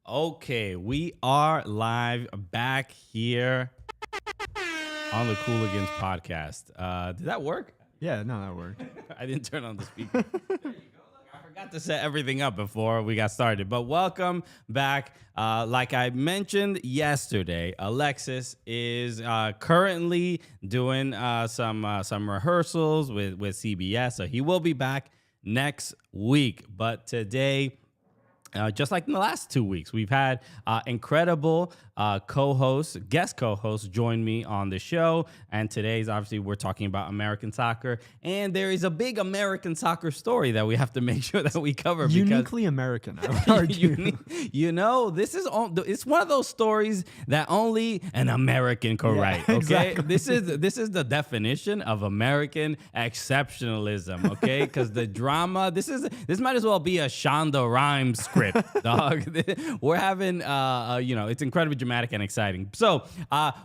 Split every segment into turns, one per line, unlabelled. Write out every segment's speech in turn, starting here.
Okay, we are live back here on the Cooligans podcast. Did that work?
Yeah, no, that worked.
I didn't turn on the speaker. There you go. Look, I forgot to set everything up before we got started. But welcome back. Like I mentioned yesterday, Alexis is currently doing some rehearsals with CBS, so he will be back next week. But today, just like in the last 2 weeks, we've had incredible guest co-hosts join me on the show. And today's obviously we're talking about American soccer. And there is a big American soccer story that we have to make sure that we cover.
Uniquely American, I would argue.
It's one of those stories that only an American can write. Okay,
exactly.
This is the definition of American exceptionalism. Okay, because the drama. This might as well be a Shonda Rhimes script. Dog, we're having it's incredibly dramatic and exciting. So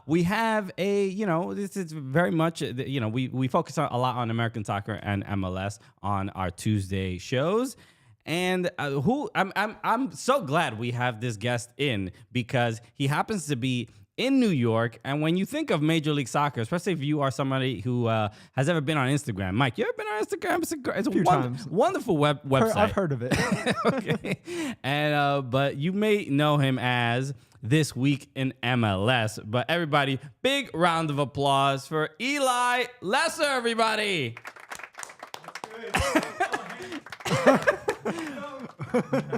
we have this is very much we focus a lot on American soccer and MLS on our Tuesday shows. And I'm so glad we have this guest in because he happens to be in New York. And when you think of Major League Soccer, especially if you are somebody who has ever been on Instagram, Mike, you ever been on Instagram? It's a wonderful website.
I've heard of it.
Okay. And but you may know him as This Week in MLS. But everybody, big round of applause for Eli Lesser, everybody.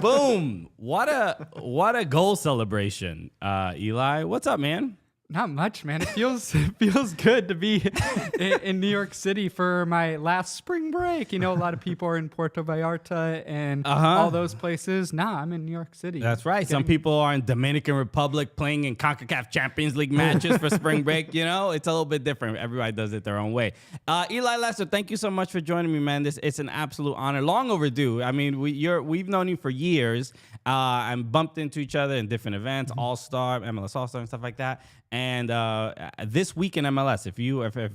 Boom. What a goal celebration. Eli, what's up, man?
Not much, man. It feels good to be in New York City for my last spring break. You know, a lot of people are in Puerto Vallarta and all those places. Nah, I'm in New York City.
That's right. Some people are in Dominican Republic playing in CONCACAF Champions League matches for spring break. You know, it's a little bit different. Everybody does it their own way. Eli Lesser, thank you so much for joining me, man. It's an absolute honor. Long overdue. I mean, we've known you for years and bumped into each other in different events, All-Star, MLS All-Star and stuff like that. And This Week in MLS, if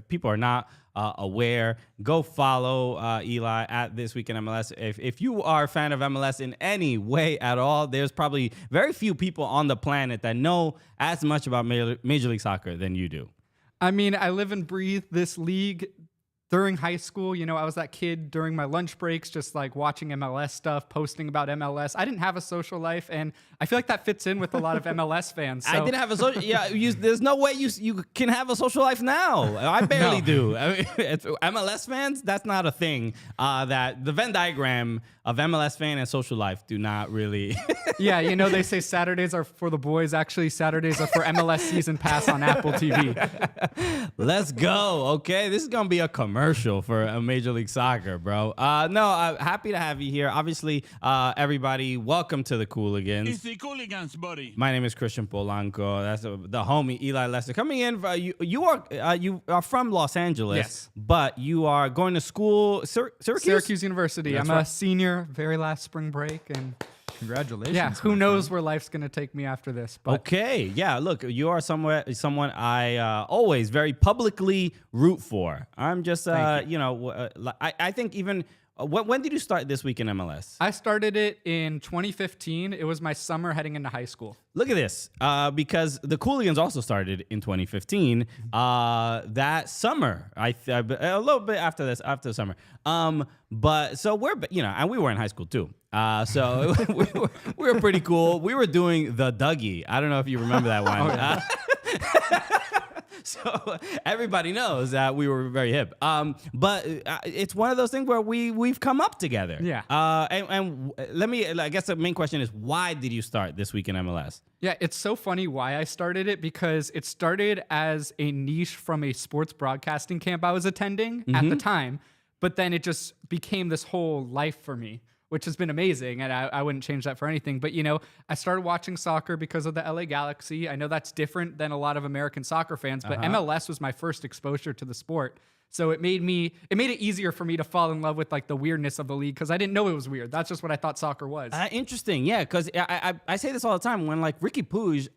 people are not aware, go follow Eli at This Week in MLS. If you are a fan of MLS in any way at all, there's probably very few people on the planet that know as much about Major League Soccer than you do.
I mean, I live and breathe this league. During high school, you know, I was that kid during my lunch breaks, just like watching MLS stuff, posting about MLS. I didn't have a social life, and I feel like that fits in with a lot of MLS fans. So.
I didn't have a social. Yeah, there's no way you can have a social life now. I barely do. I mean, MLS fans, that's not a thing. That the Venn diagram of MLS fan and social life do not really.
Yeah, you know, they say Saturdays are for the boys. Actually, Saturdays are for MLS Season Pass on Apple TV.
Let's go. Okay, this is gonna be a commercial for a Major League Soccer, bro. Happy to have you here. Obviously, everybody, welcome to the Cooligans.
It's the Cooligans, buddy.
My name is Christian Polanco. That's the homie Eli Lesser coming in. You are from Los Angeles,
yes,
but you are going to school
Syracuse University.
That's
I'm
right.
a senior, very last spring break, and
Congratulations.
yeah, who knows where life's gonna take me after this? But
okay, yeah. Look, you are someone I always very publicly root for. I'm just I think even. When did you start This Week in MLS?
I started it in 2015. It was my summer heading into high school.
Look at this, because the Cooligans also started in 2015. That summer, a little bit after the summer. But so and we were in high school too. So we were pretty cool. We were doing the Dougie. I don't know if you remember that one.
Oh, yeah.
So everybody knows that we were very hip. But it's one of those things where we've come up together.
Yeah.
And I guess the main question is, why did you start This Week in MLS?
Yeah, it's so funny why I started it, because it started as a niche from a sports broadcasting camp I was attending at the time. But then it just became this whole life for me, which has been amazing, and I wouldn't change that for anything. But, you know, I started watching soccer because of the LA Galaxy. I know that's different than a lot of American soccer fans, but MLS was my first exposure to the sport. So it made it easier for me to fall in love with like the weirdness of the league because I didn't know it was weird. That's just what I thought soccer was.
Interesting, yeah, because I say this all the time. When like Ricky Puig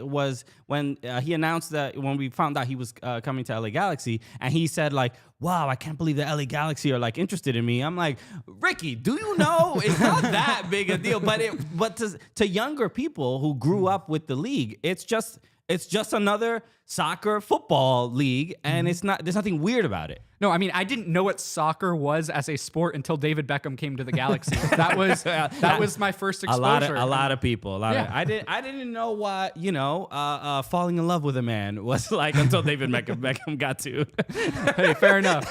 was when he announced that when we found out he was coming to LA Galaxy, and he said like, "Wow, I can't believe the LA Galaxy are like interested in me." I'm like, Ricky, do you know it's not that big a deal? But to younger people who grew up with the league, it's just another soccer football league, and there's nothing weird about it.
No, I mean, I didn't know what soccer was as a sport until David Beckham came to the Galaxy. That was my first exposure.
A lot of people.
Yeah.
I didn't know what falling in love with a man was like until David Beckham got to.
Hey, fair enough.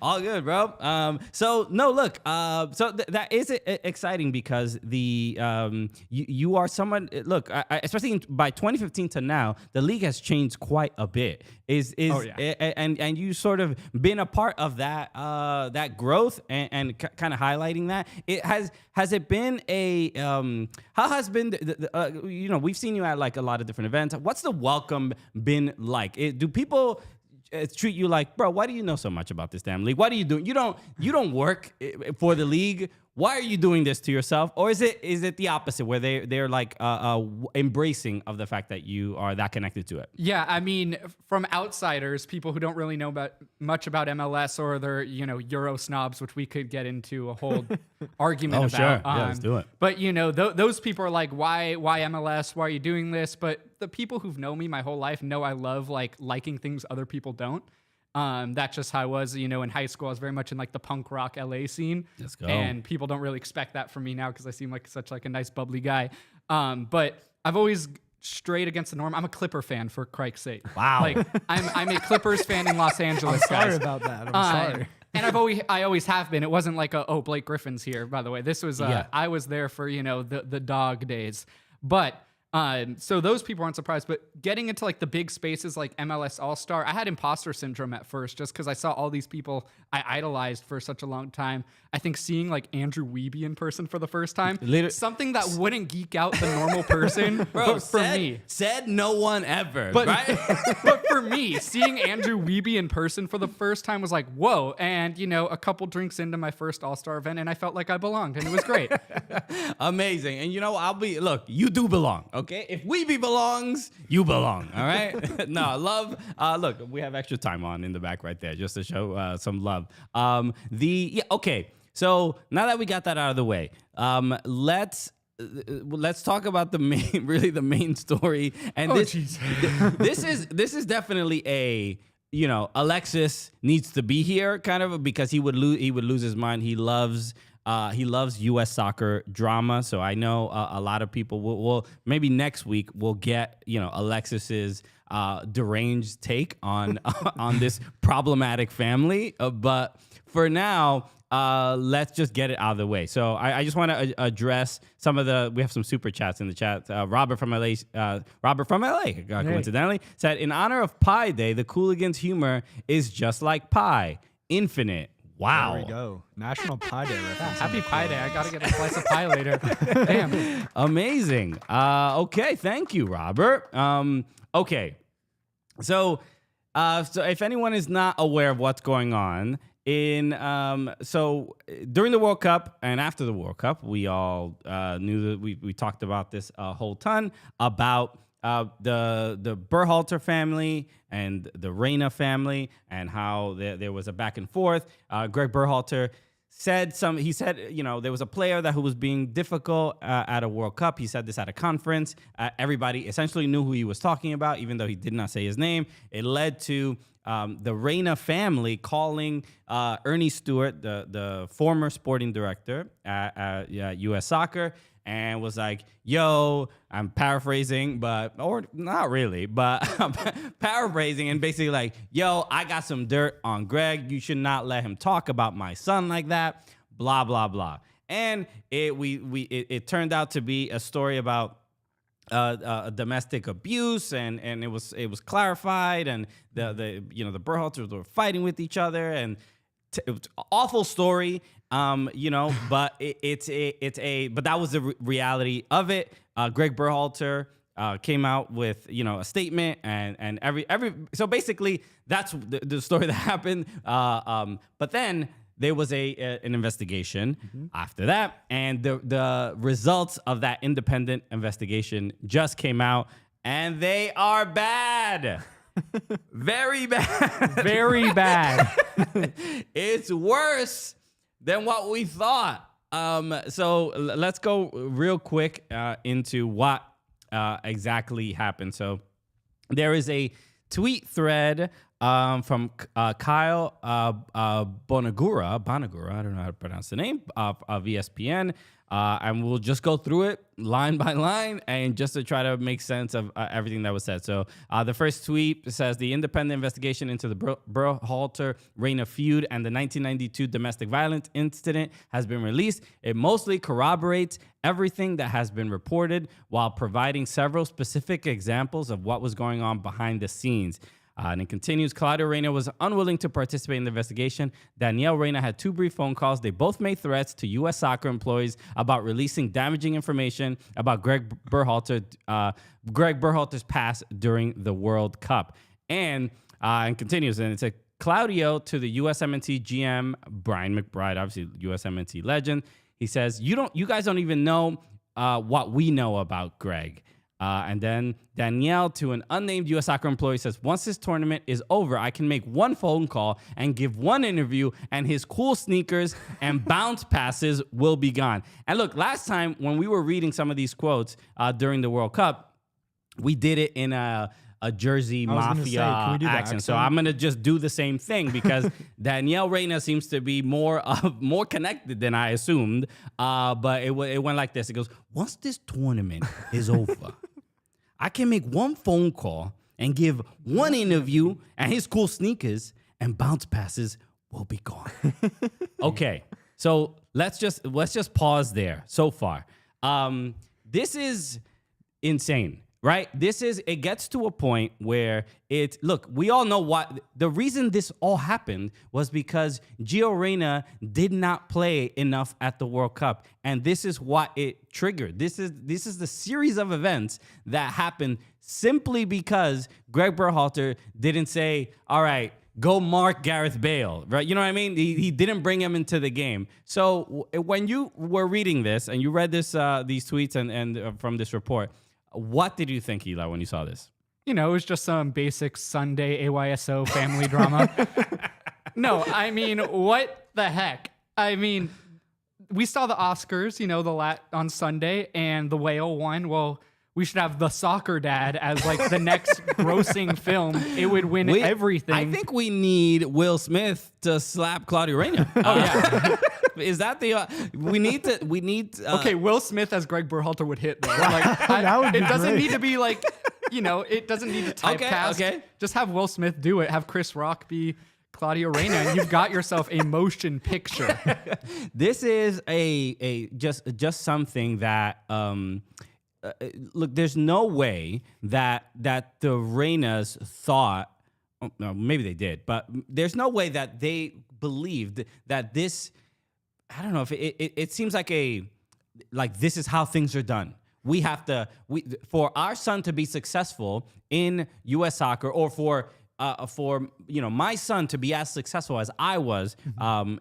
All good, bro. So no, look. That is exciting because you are someone. Look, especially by 2015 to now, the league has changed quite a bit. And you sort of been a part of that growth and kind of highlighting that. Has it been a how has been we've seen you at like a lot of different events. What's the welcome been like? Do people treat you like, bro, why do you know so much about this damn league? What are you doing? You don't work for the league. Why are you doing this to yourself? Or is it the opposite where they're like embracing of the fact that you are that connected to it?
Yeah, I mean, from outsiders, people who don't really know much about MLS or they're Euro snobs, which we could get into a whole argument about.
Sure. Yeah, let's do it.
But those people are like, why MLS? Why are you doing this? But the people who've known me my whole life know I love like liking things other people don't. That's just how I was, in high school. I was very much in like the punk rock LA scene.
Let's go.
And people don't really expect that from me now because I seem like such like a nice bubbly guy. But I've always strayed against the norm. I'm a Clipper fan, for Christ's sake.
Wow.
Like I'm a Clippers fan in Los Angeles.
Sorry
guys.
about that. I'm sorry.
And I always have been. It wasn't like Blake Griffin's here, by the way. This was I was there for the dog days. But so those people aren't surprised, but getting into like the big spaces like MLS All-Star, I had imposter syndrome at first just because I saw all these people I idolized for such a long time. I think seeing like Andrew Wiebe in person for the first time, something that wouldn't geek out the normal person,
bro,
but for me.
Said no one ever,
But,
right?
but for me, seeing Andrew Wiebe in person for the first time was like, whoa. And, a couple drinks into my first All-Star event, and I felt like I belonged, and it was great.
Amazing. And look, you do belong, okay? If Wiebe belongs, you belong, all right? No, I love, look, we have extra time on in the back right there just to show some love. Okay. So now that we got that out of the way, let's talk about the main story. And this is definitely a Alexis needs to be here kind of because he would lose his mind. He loves U.S. soccer drama. So I know a lot of people will maybe next week we'll get Alexis's deranged take on on this problematic family. But for now, let's just get it out of the way. So I just want to address some of we have some super chats in the chat. Robert from LA, coincidentally, said, in honor of Pi Day, the Cooligans humor is just like pie, infinite. Wow.
There we go. National Pie Day reference.
Happy Pie Day. I got to get a slice of pie later. Damn.
Amazing. Okay. Thank you, Robert. Okay. So if anyone is not aware of what's going on, so during the World Cup and after the World Cup, we all knew that we talked about this a whole ton about the Berhalter family and the Reyna family and how there was a back and forth. Gregg Berhalter said there was a player who was being difficult at a World Cup. He said this at a conference. Everybody essentially knew who he was talking about, even though he did not say his name. It led to the Reyna family calling Ernie Stewart, the former sporting director at U.S. Soccer, and was like, yo, I'm paraphrasing, or not really, but I'm paraphrasing and basically like, yo, I got some dirt on Gregg. You should not let him talk about my son like that, blah, blah, blah. And it turned out to be a story about domestic abuse, and it was clarified, and the Berhalters were fighting with each other, and it was an awful story, but but that was the reality of it. Gregg Berhalter came out with a statement and every so basically that's the story that happened. But then there was an investigation after that, and the results of that independent investigation just came out, and they are bad. Very bad.
Very bad.
It's worse than what we thought. So let's go real quick into what exactly happened. So there is a tweet thread from Kyle Bonagura, I don't know how to pronounce the name, of ESPN. And we'll just go through it line by line and just to try to make sense of everything that was said. So the first tweet says the independent investigation into the Berhalter Reyna feud and the 1992 domestic violence incident has been released. It mostly corroborates everything that has been reported while providing several specific examples of what was going on behind the scenes. And it continues, Claudio Reyna was unwilling to participate in the investigation. Danielle Reyna had 2 brief phone calls. They both made threats to U.S. soccer employees about releasing damaging information about Gregg Berhalter's past during the World Cup. And continues, and it's a Claudio to the USMNT GM, Brian McBride, obviously USMNT legend. He says, you guys don't even know what we know about Gregg. And then Danielle to an unnamed U.S. soccer employee says, once this tournament is over, I can make one phone call and give one interview and his cool sneakers and bounce passes will be gone. And look, last time when we were reading some of these quotes during the World Cup, we did it in a Jersey Mafia accent. So I'm going to just do the same thing because Danielle Reyna seems to be more connected than I assumed. But it went like this. It goes, once this tournament is over, I can make one phone call and give one interview and his cool sneakers and bounce passes will be gone. Okay. So let's just pause there so far. This is insane. Right? It gets to a point where we all know what the reason this all happened was because Gio Reyna did not play enough at the World Cup. And this is what it triggered. This is the series of events that happened simply because Gregg Berhalter didn't say, all right, go mark Gareth Bale, right? You know what I mean? He didn't bring him into the game. So when you were reading this and you read these tweets and from this report, what did you think, Eli, when you saw this?
It was just some basic Sunday AYSO family drama. No, I mean, what the heck? I mean, we saw the Oscars, on Sunday, and The Whale won. Well, we should have The Soccer Dad as like the next grossing film. It would win everything.
I think we need Will Smith to slap Claudio Reyna. Oh yeah. Is that we need
okay, Will Smith as Gregg Berhalter would hit though. Like it doesn't need to be like, it doesn't need to typecast. Okay. Just have Will Smith do it. Have Chris Rock be Claudio Reyna, and you've got yourself a motion picture.
This is just something that look, there's no way that the Reynas thought, no, maybe they did, but there's no way that they believed that this, I don't know if it seems like this is how things are done. We have to, for our son to be successful in U.S. soccer, or for my son to be as successful as I was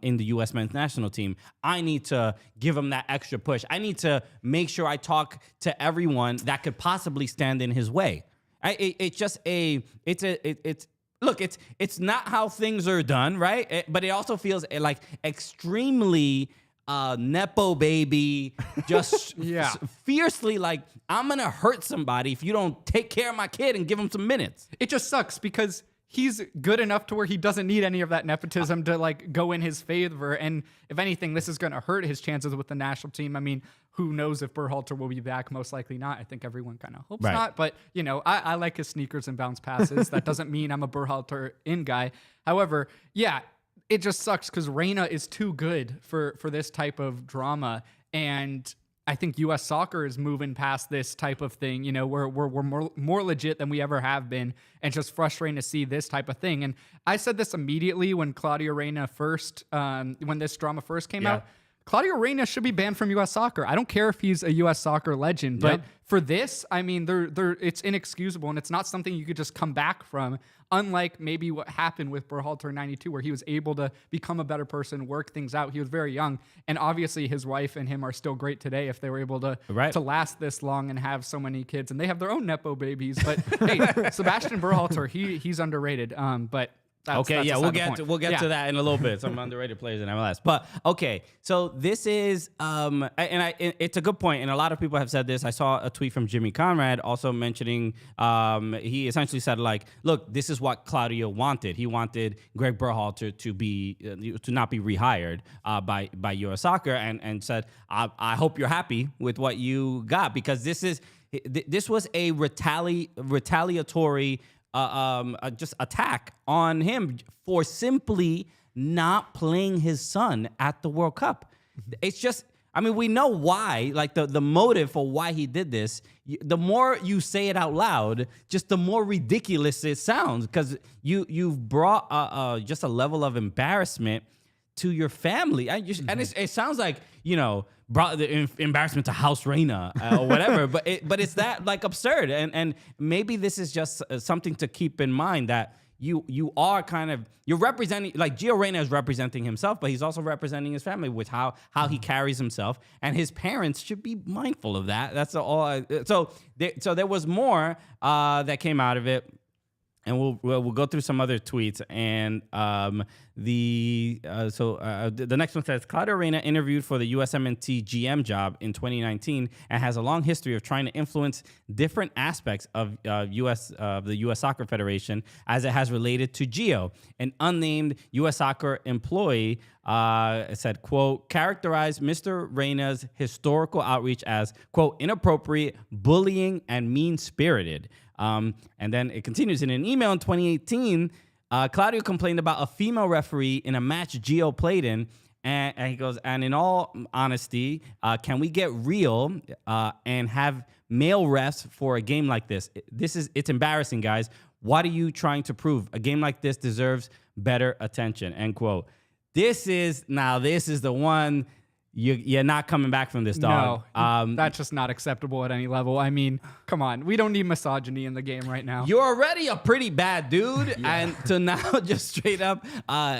in the U.S. men's national team, I need to give him that extra push. I need to make sure I talk to everyone that could possibly stand in his way. Look, it's not how things are done, right? But it also feels like extremely nepo baby, just fiercely like, I'm going to hurt somebody if you don't take care of my kid and give him some minutes.
It just sucks because he's good enough to where he doesn't need any of that nepotism to like go in his favor. And if anything, this is going to hurt his chances with the national team. I mean, who knows if Berhalter will be back? Most likely not. I think everyone kind of hopes not. But, I like his sneakers and bounce passes. That doesn't mean I'm a Berhalter in guy. However, it just sucks because Reyna is too good for this type of drama. And I think U.S. soccer is moving past this type of thing. We're more legit than we ever have been. And it's just frustrating to see this type of thing. And I said this immediately when Claudio Reyna when this drama first came out. Claudio Reyna should be banned from U.S. soccer. I don't care if he's a U.S. soccer legend, but for this, I mean, it's inexcusable, and it's not something you could just come back from. Unlike maybe what happened with Berhalter in '92, where he was able to become a better person, work things out. He was very young, and obviously his wife and him are still great today if they were able to last this long and have so many kids, and they have their own nepo babies. But hey, Sebastian Berhalter, he's underrated. But we'll
get to that in a little bit. Some underrated players in MLS. But okay, so this is it's a good point, and a lot of people have said this. I saw a tweet from Jimmy Conrad also mentioning he essentially said like, look, this is what Claudio wanted. He wanted Gregg Berhalter to not be rehired by US Soccer, and said, I hope you're happy with what you got, because this was a retaliatory just attack on him for simply not playing his son at the World Cup. It's just, I mean, we know why, like the motive for why he did this. The more you say it out loud, just the more ridiculous it sounds, because you've brought just a level of embarrassment to your family. And it sounds like, brought the embarrassment to House Reyna or whatever, but it's that like absurd. And maybe this is just something to keep in mind, that you are you're representing, like Gio Reyna is representing himself, but he's also representing his family with how he carries himself, and his parents should be mindful of that. That's all. So there was more that came out of it. And we'll go through some other tweets. And the next one says, Claudio Reyna interviewed for the USMNT GM job in 2019 and has a long history of trying to influence different aspects of the U.S. Soccer Federation as it has related to Gio. An unnamed U.S. Soccer employee said, quote, characterized Mr. Reyna's historical outreach as, quote, inappropriate, bullying, and mean-spirited. And then it continues. In an email in 2018, Claudio complained about a female referee in a match Gio played in. And he goes, and in all honesty, can we get real and have male refs for a game like this? It's embarrassing, guys. What are you trying to prove? A game like this deserves better attention, end quote. This is the one. You're not coming back from this, dog.
No, that's just not acceptable at any level. I mean, come on. We don't need misogyny in the game right now.
You're already a pretty bad dude, and to now just straight up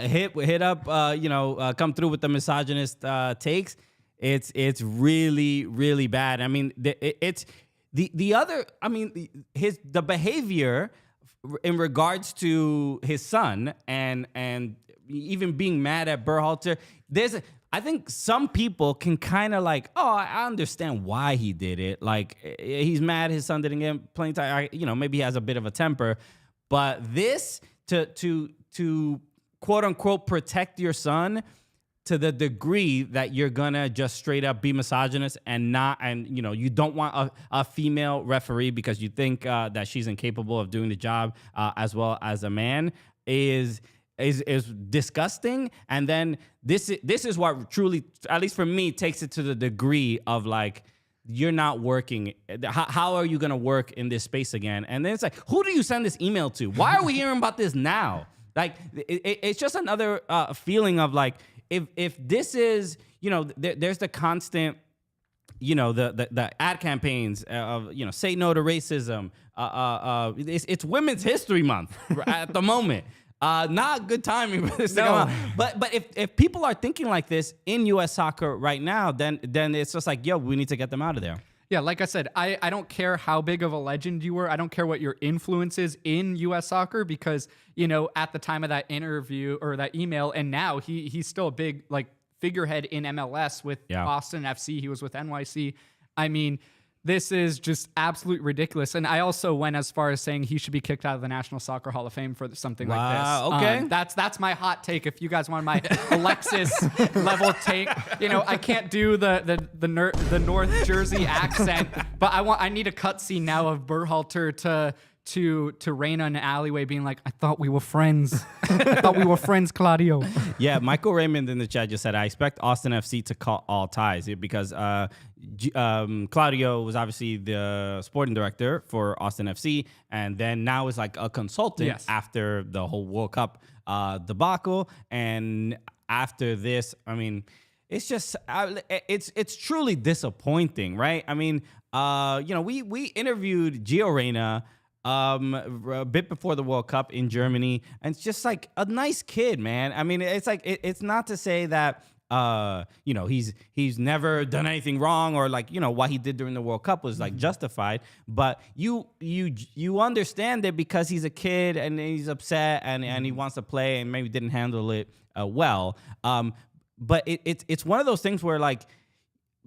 hit up, come through with the misogynist takes. It's really, really bad. I mean, it's the other. I mean, the behavior in regards to his son and even being mad at Berhalter. I think some people can kind of like, I understand why he did it. Like, he's mad his son didn't get playing time. Maybe he has a bit of a temper. But this, to quote unquote protect your son to the degree that you're gonna just straight up be misogynist and you don't want a female referee because you think that she's incapable of doing the job as well as a man is disgusting. And then this is what truly, at least for me, takes it to the degree of like, you're not working. How are you going to work in this space again? And then it's like, who do you send this email to? Why are we hearing about this now? Like, it's just another feeling of like, if this is, there's the constant, the ad campaigns of, say no to racism. It's Women's History Month at the moment. Not good timing for this to come out. But if people are thinking like this in U.S. soccer right now, then it's just like, we need to get them out of there.
Yeah, like I said, I don't care how big of a legend you were. I don't care what your influence is in U.S. soccer because, at the time of that interview or that email, and now he's still a big figurehead in MLS with Austin FC. He was with NYC. I mean, this is just absolutely ridiculous. And I also went as far as saying he should be kicked out of the National Soccer Hall of Fame for something like this.
Okay.
That's my hot take. If you guys want my Alexis level take, I can't do the North Jersey accent, but I need a cutscene now of Berhalter to Reyna in an alleyway being like, I thought we were friends. I thought we were friends, Claudio.
Yeah, Michael Raymond in the chat just said, I expect Austin FC to cut all ties because Claudio was obviously the sporting director for Austin FC and then now is like a consultant after the whole World Cup debacle. And after this, I mean, it's just it's truly disappointing, right? I mean, we interviewed Gio Reyna a bit before the World Cup in Germany, and it's just like a nice kid, man. I mean, it's like it's not to say that he's never done anything wrong, or like, what he did during the World Cup was like justified, but you understand it because he's a kid and he's upset and he wants to play and maybe didn't handle it well. But it's one of those things where, like,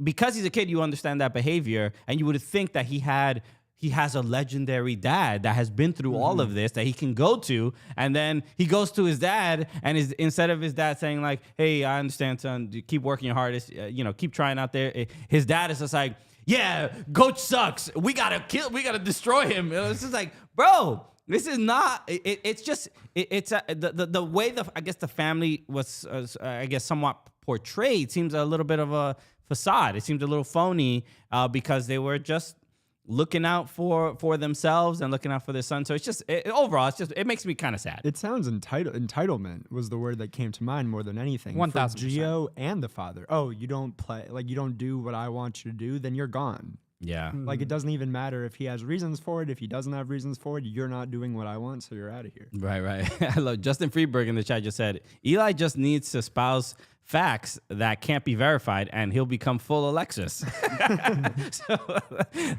because he's a kid, you understand that behavior, and you would think that he has a legendary dad that has been through all of this that he can go to, and then he goes to his dad, and instead of his dad saying like, "Hey, I understand, son, keep working your hardest, keep trying out there," his dad is just like, "Yeah, coach sucks. We gotta destroy him." It's just like, bro, this is not. It's just the way I guess the family was somewhat portrayed seems a little bit of a facade. It seems a little phony because they were just looking out for themselves and looking out for their son. So it's just overall, it makes me kind of sad.
It sounds entitlement was the word that came to mind more than anything.
1000%.
For Gio and the father. Oh, you don't play, like, you don't do what I want you to do, then you're gone.
Yeah.
Like, it doesn't even matter if he has reasons for it. If he doesn't have reasons for it, you're not doing what I want, so you're out of here.
Right. I love Justin Freeberg in the chat just said, Eli just needs to espouse facts that can't be verified, and he'll become full Alexis.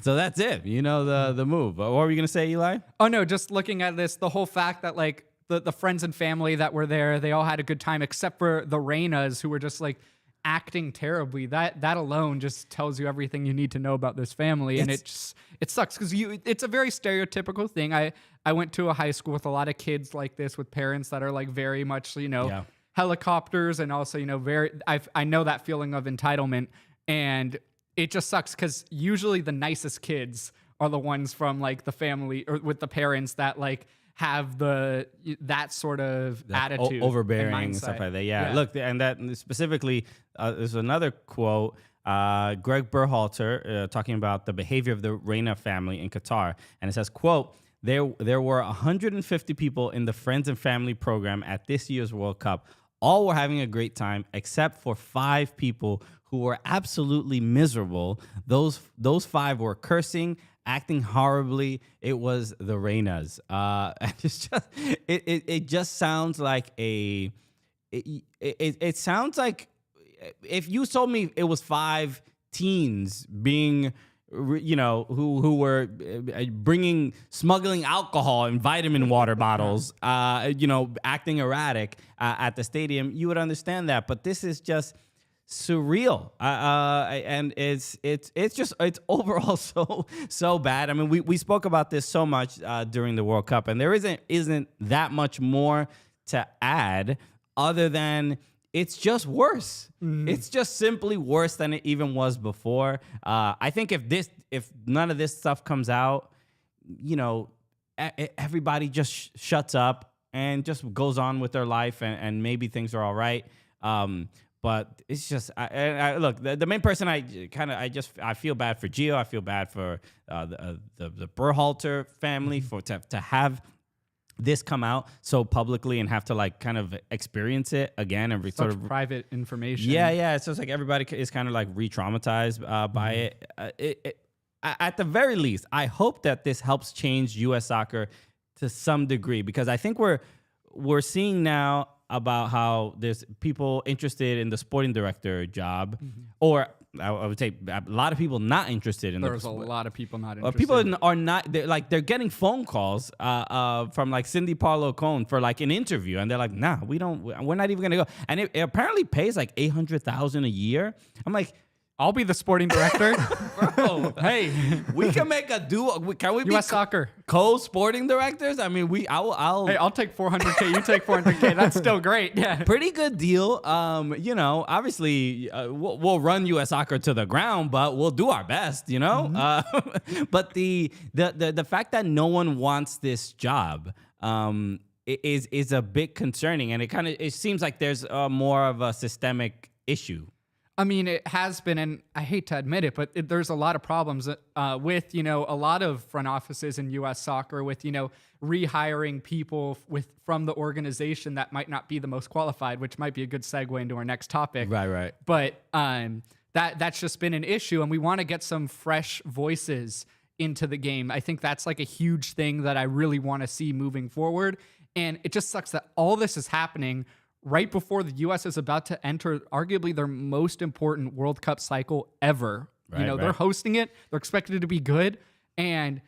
so that's it. The move. What were you going to say, Eli?
Oh, no, just looking at this, the whole fact that, like, the friends and family that were there, they all had a good time, except for the Reynas, who were just, like, acting terribly. That alone just tells you everything you need to know about this family. And it sucks because it's a very stereotypical thing. I went to a high school with a lot of kids like this, with parents that are like very much, helicopters, and also, I know that feeling of entitlement, and it just sucks because usually the nicest kids are the ones from like the family or with the parents that like have that sort of attitude,
overbearing and
mindset.
stuff like that. Yeah. Look, and that specifically, there's another quote. Gregg Berhalter talking about the behavior of the Reyna family in Qatar, and it says, quote, there were 150 people in the friends and family program at this year's World Cup. All were having a great time except for 5 people who were absolutely miserable. Those 5 were cursing, acting horribly. It was the Reynas. It just sounds like it sounds like if you told me it was 5 teens being, who were smuggling alcohol and vitamin water bottles, acting erratic at the stadium, you would understand that. But this is just surreal, and it's overall so bad. I mean, we spoke about this so much during the World Cup, and there isn't that much more to add other than it's just worse. It's just simply worse than it even was before. I think if none of this stuff comes out, everybody just shuts up and just goes on with their life, and maybe things are all right. But it's just, look, the main person I feel bad for Gio. I feel bad for the Berhalter family to have this come out so publicly and have to like kind of experience it again and
sort of private information.
Yeah. So it's like everybody is kind of like re-traumatized by it. At the very least, I hope that this helps change U.S. soccer to some degree, because I think we're seeing now about how there's people interested in the sporting director job, or I would say a lot of people not interested in.
There's a lot of people not interested.
People are not. They're getting phone calls from like Cindy Parlow Cone for like an interview, and they're like, "Nah, we're not even gonna go." And it apparently pays like $800,000 a year. I'm like,
I'll be the sporting director.
bro.
Hey,
we can make a duo. Can we be
U.S. soccer
co-sporting directors? I mean, I'll.
Hey, I'll take 400K. You take 400K. That's still great. Yeah,
pretty good deal. Obviously, we'll run U.S. soccer to the ground, but we'll do our best. But the fact that no one wants this job is a bit concerning, and it seems like there's more of a systemic issue.
I mean, it has been, and I hate to admit it, but there's a lot of problems with, a lot of front offices in U.S. soccer with, rehiring people from the organization that might not be the most qualified, which might be a good segue into our next topic.
Right.
But that's just been an issue, and we want to get some fresh voices into the game. I think that's like a huge thing that I really want to see moving forward. And it just sucks that all this is happening right before the U.S. is about to enter arguably their most important World Cup cycle ever.
Right.
They're hosting it. They're expected to be good. And,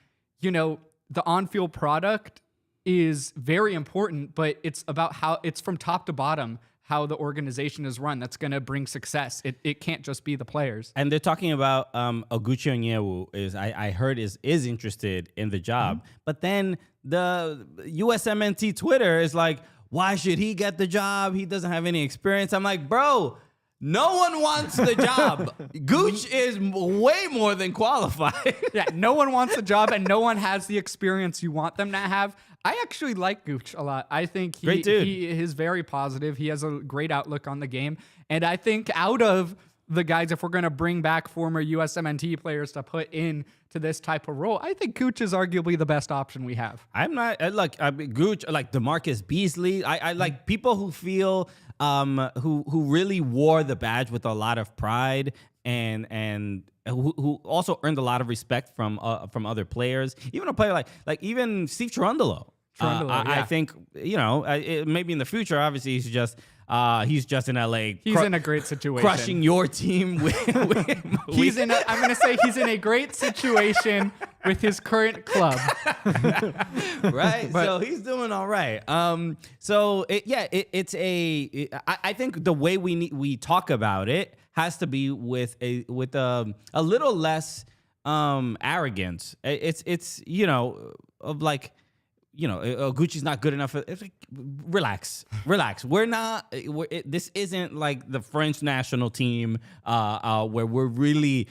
the on-field product is very important, but it's about how it's from top to bottom, how the organization is run. That's going to bring success. It can't just be the players.
And they're talking about Oguchi Onyewu I heard is interested in the job. Mm-hmm. But then the USMNT Twitter is like, why should he get the job? He doesn't have any experience. I'm like, bro, no one wants the job. Gooch is way more than qualified.
Yeah, no one wants the job, and no one has the experience you want them to have. I actually like Gooch a lot. I think he is very positive. He has a great outlook on the game. And I think out of the guys, if we're going to bring back former USMNT players to put in to this type of role, I think Gooch is arguably the best option we have.
I'm not Gooch, like DeMarcus Beasley. I like people who feel who really wore the badge with a lot of pride and who also earned a lot of respect from other players. Even a player like even Steve Cherundolo. I think maybe in the future. Obviously, he's just in LA.
He's in a great situation,
crushing your team. I'm
going to say he's in a great situation with his current club.
Right. So he's doing all right. I think the way we talk about it has to be with a little less arrogance. It's of like. Gucci's not good enough. It's like, relax. This isn't like the French national team where we're really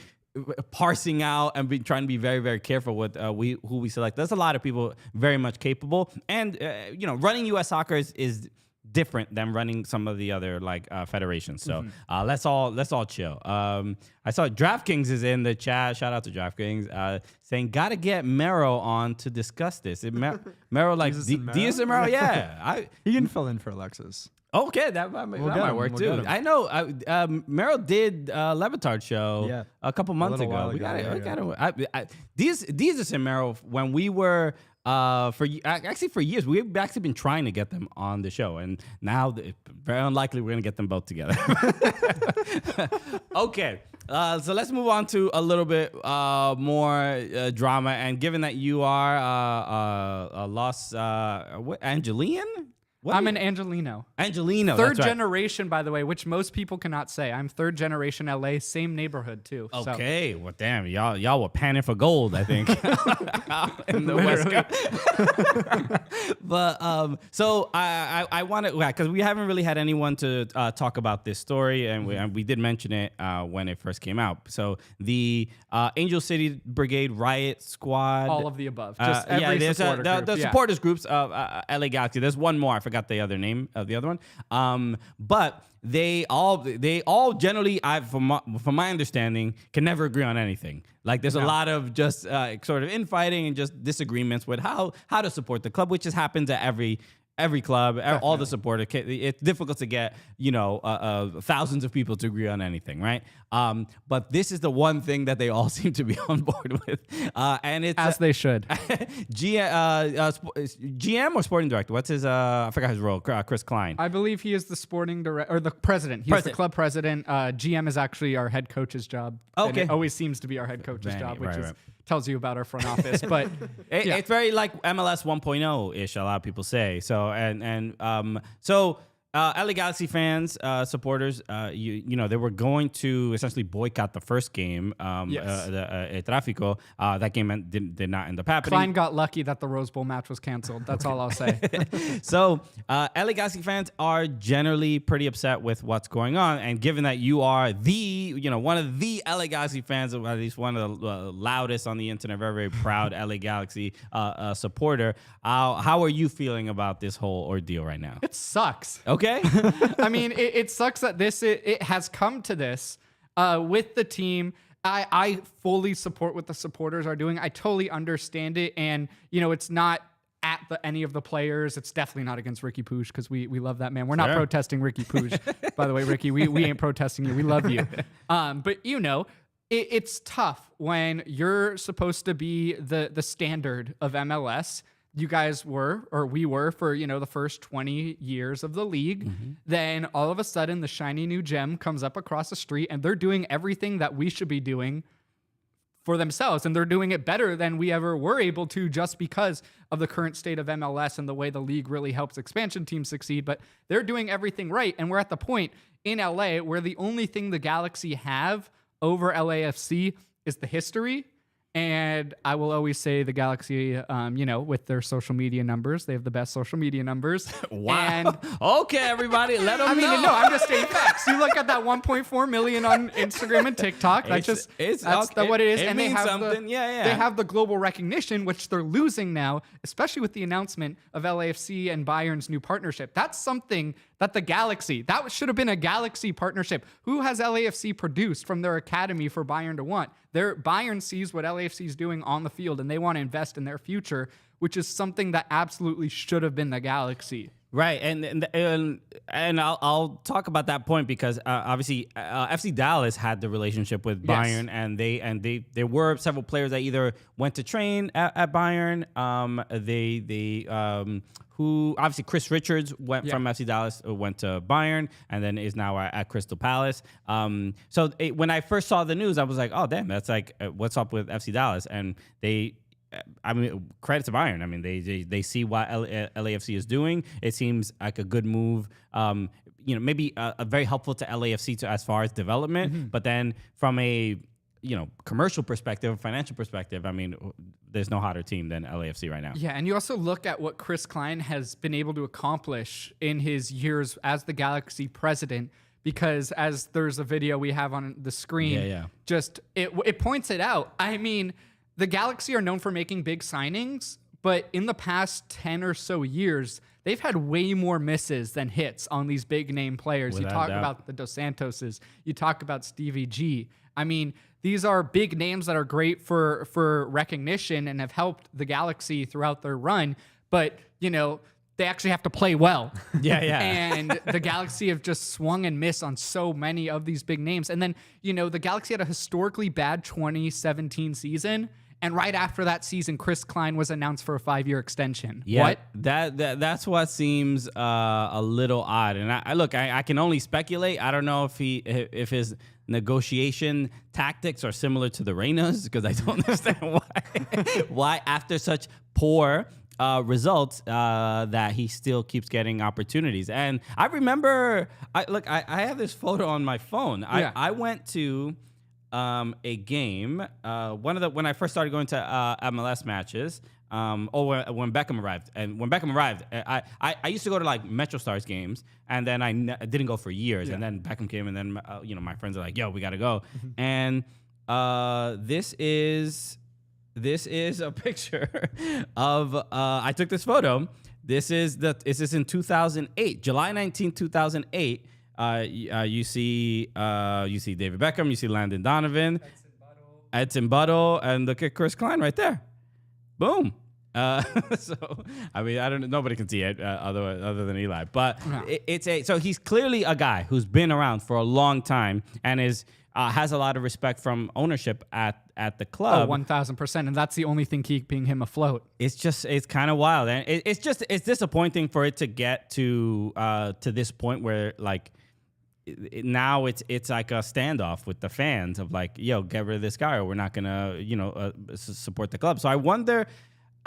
parsing out and trying to be very, very careful with who we select. There's a lot of people very much capable, and running U.S. soccer is different than running some of the other federations. So let's all chill. I saw DraftKings is in the chat. Shout out to DraftKings saying gotta get Mero on to discuss this. Mero Diaz and Mero, yeah.
He can fill in for Alexis.
Okay, that might work too. I know Mero did Levitard show a couple months ago. We gotta Diaz and Mero when we were. For years, we've actually been trying to get them on the show, and now very unlikely we're gonna get them both together. Okay, so let's move on to a little bit more drama. And given that you are Angelian?
I'm an Angelino.
Angelino.
Third generation, by the way, which most people cannot say. I'm third generation LA, same neighborhood too.
Okay, well, damn, y'all were panning for gold, I think, in the West Coast. But so I want to, because we haven't really had anyone to talk about this story, and we did mention it when it first came out. So the Angel City Brigade Riot Squad,
all of the above, just every supporter group.
The supporters groups of LA Galaxy. There's one more. I forgot the other name of the other one. But they all generally, from my understanding, can never agree on anything. Like there's a lot of just sort of infighting and just disagreements with how to support the club, which just happens at every club, all the supporters. It's difficult to get thousands of people to agree on anything, right? But this is the one thing that they all seem to be on board with, and it's
as they should.
GM or sporting director? What's his? I forgot his role. Chris Klein.
I believe he is the sporting director or the president. He's the club president. GM is actually our head coach's job. Okay, and it always seems to be our head coach's job, which tells you about our front office. But
it's very like MLS 1.0 ish. A lot of people say so, so. LA Galaxy fans, supporters, they were going to essentially boycott the first game, the Tráfico. That game did not end up happening.
Klein got lucky that the Rose Bowl match was canceled. That's all I'll say.
So LA Galaxy fans are generally pretty upset with what's going on. And given that you are one of the LA Galaxy fans, or at least one of the loudest on the internet, very, very proud LA Galaxy supporter, how are you feeling about this whole ordeal right now?
It sucks.
Okay.
I mean, it sucks that it has come to this, with the team. I fully support what the supporters are doing. I totally understand it. And, it's not at any of the players. It's definitely not against Ricky Puig because we love that man. We're not protesting Ricky Puig. By the way, Ricky, we ain't protesting you. We love you. But, it's tough when you're supposed to be the standard of MLS. You guys were, or we were for, the first 20 years of the league. Then all of a sudden the shiny new gem comes up across the street and they're doing everything that we should be doing for themselves. And they're doing it better than we ever were able to just because of the current state of MLS and the way the league really helps expansion teams succeed. But they're doing everything right. And we're at the point in LA where the only thing the Galaxy have over LAFC is the history. And I will always say the Galaxy, with their social media numbers, they have the best social media numbers.
Wow.
And
okay, everybody, let them know.
No, I'm just stating facts. You look at that 1.4 million on Instagram and TikTok. That's what it is.
It
and
means
they have
something.
They have the global recognition, which they're losing now, especially with the announcement of LAFC and Bayern's new partnership. That's something that the Galaxy, that should have been a Galaxy partnership. Who has LAFC produced from their academy for Bayern to want? Bayern sees what LAFC is doing on the field, and they want to invest in their future, which is something that absolutely should have been the Galaxy.
Right, and I'll talk about that point because obviously FC Dallas had the relationship with Bayern, and there were several players that either went to train at Bayern. Who obviously Chris Richards went from FC Dallas, went to Bayern, and then is now at Crystal Palace. So when I first saw the news, I was like, oh damn, that's like what's up with FC Dallas, and credit to Bayern. They see what LAFC is doing. It seems like a good move. Maybe very helpful to LAFC as far as development. But then from a commercial perspective, financial perspective, there's no hotter team than LAFC right now.
Yeah, and you also look at what Chris Klein has been able to accomplish in his years as the Galaxy president. Because as there's a video we have on the screen, just it points it out. The Galaxy are known for making big signings, but in the past 10 or so years, they've had way more misses than hits on these big name players.
Without
you talk
doubt.
about the Dos Santoses, you talk about Stevie G. These are big names that are great for recognition and have helped the Galaxy throughout their run, but they actually have to play well.
Yeah.
And the Galaxy have just swung and missed on so many of these big names. And then, the Galaxy had a historically bad 2017 season. And right after that season, Chris Klein was announced for a 5-year extension.
Yeah,
What?
That's what seems a little odd. And I can only speculate. I don't know if his negotiation tactics are similar to the Reynas, because I don't understand why after such poor results that he still keeps getting opportunities. And I remember, I have this photo on my phone. I went to a game, when I first started going to MLS matches, when Beckham arrived. And when Beckham arrived, I used to go to like MetroStars games, and then I didn't go for years. And then Beckham came, and then my friends are like, "Yo, we gotta go." And this is a picture of I took this photo. This is in 2008, July 19, 2008. You see David Beckham, you see Landon Donovan, Edson Buttle, and look at Chris Klein right there. Boom. So I don't know. Nobody can see it other than Eli, but so he's clearly a guy who's been around for a long time and has a lot of respect from ownership at the club.
1,000%, and that's the only thing keeping him afloat.
It's kind of wild, and it's disappointing for it to get to this point where now it's like a standoff with the fans of like, yo, get rid of this guy or we're not gonna support the club. So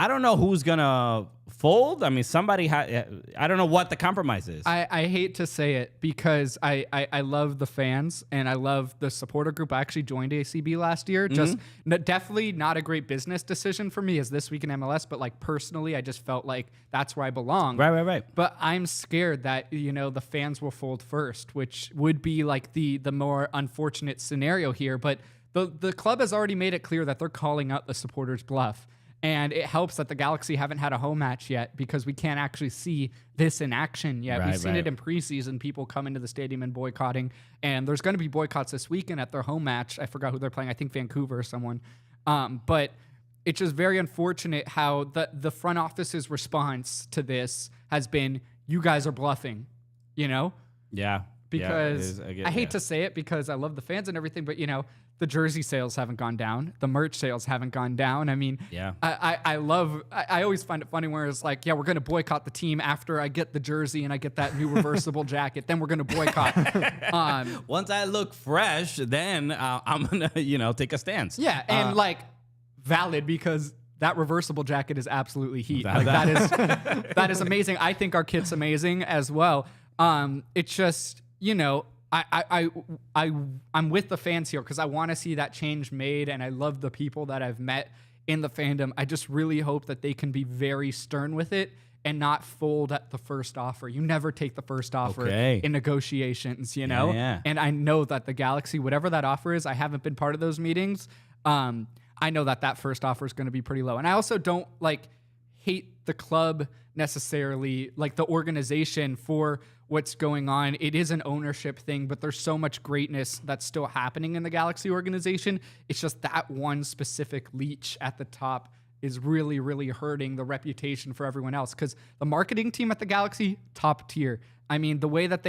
I don't know who's gonna fold. Somebody I don't know what the compromise is.
I hate to say it because I love the fans and I love the supporter group. I actually joined ACB last year. Just definitely not a great business decision for me as This Week in MLS, but personally, I just felt like that's where I belong.
Right.
But I'm scared that the fans will fold first, which would be like the more unfortunate scenario here. But the club has already made it clear that they're calling out the supporters' bluff. And it helps that the Galaxy haven't had a home match yet because we can't actually see this in action yet. We've seen it in preseason, people come into the stadium and boycotting. And there's going to be boycotts this weekend at their home match. I forgot who they're playing. I think Vancouver or someone. But it's just very unfortunate how the front office's response to this has been, you guys are bluffing, you know?
Yeah.
Because I hate to say it because I love the fans and everything, but, you know, the jersey sales haven't gone down. The merch sales haven't gone down. I mean, I always find it funny where it's like, yeah, we're going to boycott the team after I get the jersey and I get that new reversible jacket. Then we're going to boycott.
Once I look fresh, then I'm going to, you know, take a stance.
Yeah. And like valid because that reversible jacket is absolutely heat. Like that is amazing. I think our kit's amazing as well. It's just, you know, I'm with the fans here because I want to see that change made, and I love the people that I've met in the fandom. I just really hope that they can be very stern with it and not fold at the first offer. You never take the first offer in negotiations, you know?
Yeah.
And I know that the Galaxy, whatever that offer is, I haven't been part of those meetings. I know that first offer is going to be pretty low. And I also don't hate the club necessarily, like the organization for what's going on. It is an ownership thing, but there's so much greatness that's still happening in the Galaxy organization. It's just that one specific leech at the top is really, really hurting the reputation for everyone else. Because the marketing team at the Galaxy, top tier. I mean, the way that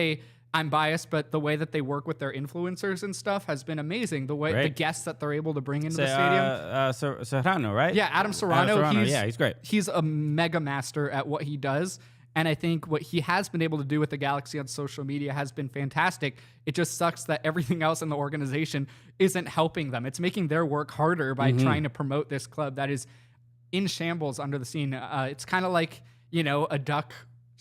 I'm biased, but the way that they work with their influencers and stuff has been amazing. The way the guests that they're able to bring into the stadium.
Serrano, right?
Yeah, Adam Serrano.
He's great.
He's a mega master at what he does. And I think what he has been able to do with the Galaxy on social media has been fantastic. It just sucks that everything else in the organization isn't helping them. It's making their work harder by trying to promote this club that is in shambles under the scene. It's kind of like, you know, a duck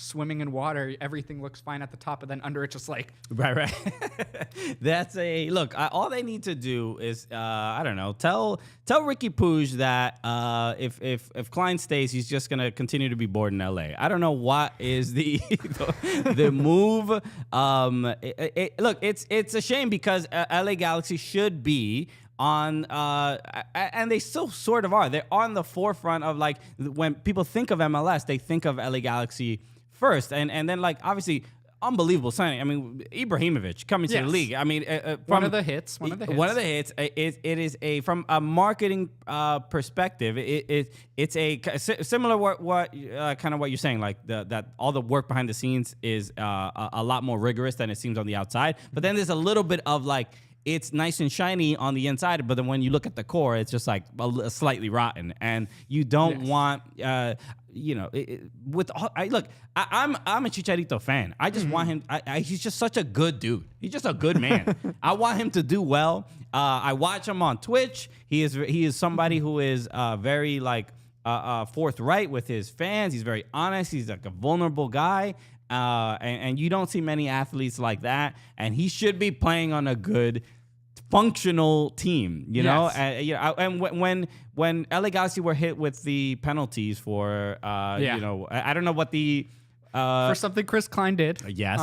swimming in water. Everything looks fine at the top, and then under it just like...
Right. That's look, all they need to do is, I don't know, tell Ricky Puig that if Klein stays, he's just going to continue to be bored in LA. I don't know what is the move. Look, it's a shame because LA Galaxy should be on, and they still sort of are. They're on the forefront of, like, when people think of MLS, they think of LA Galaxy first, and then, like, obviously unbelievable signing. I mean, Ibrahimovic coming to the league. I mean,
one of the hits.
It is from a marketing perspective. It's a similar what kind of what you're saying, like that all the work behind the scenes is a lot more rigorous than it seems on the outside. But then there's a little bit of, like, it's nice and shiny on the inside, but then when you look at the core, it's just like slightly rotten, and you don't want, you know, look, I'm a Chicharito fan. I just want him. He's just such a good dude. He's just a good man. I want him to do well. I watch him on Twitch. He is somebody who is very, like, forthright with his fans. He's very honest. He's like a vulnerable guy. And you don't see many athletes like that, and he should be playing on a good, functional team, you know. And when LA Galaxy were hit with the penalties for, you know, I don't know what the
for something Chris Klein did.
Yes.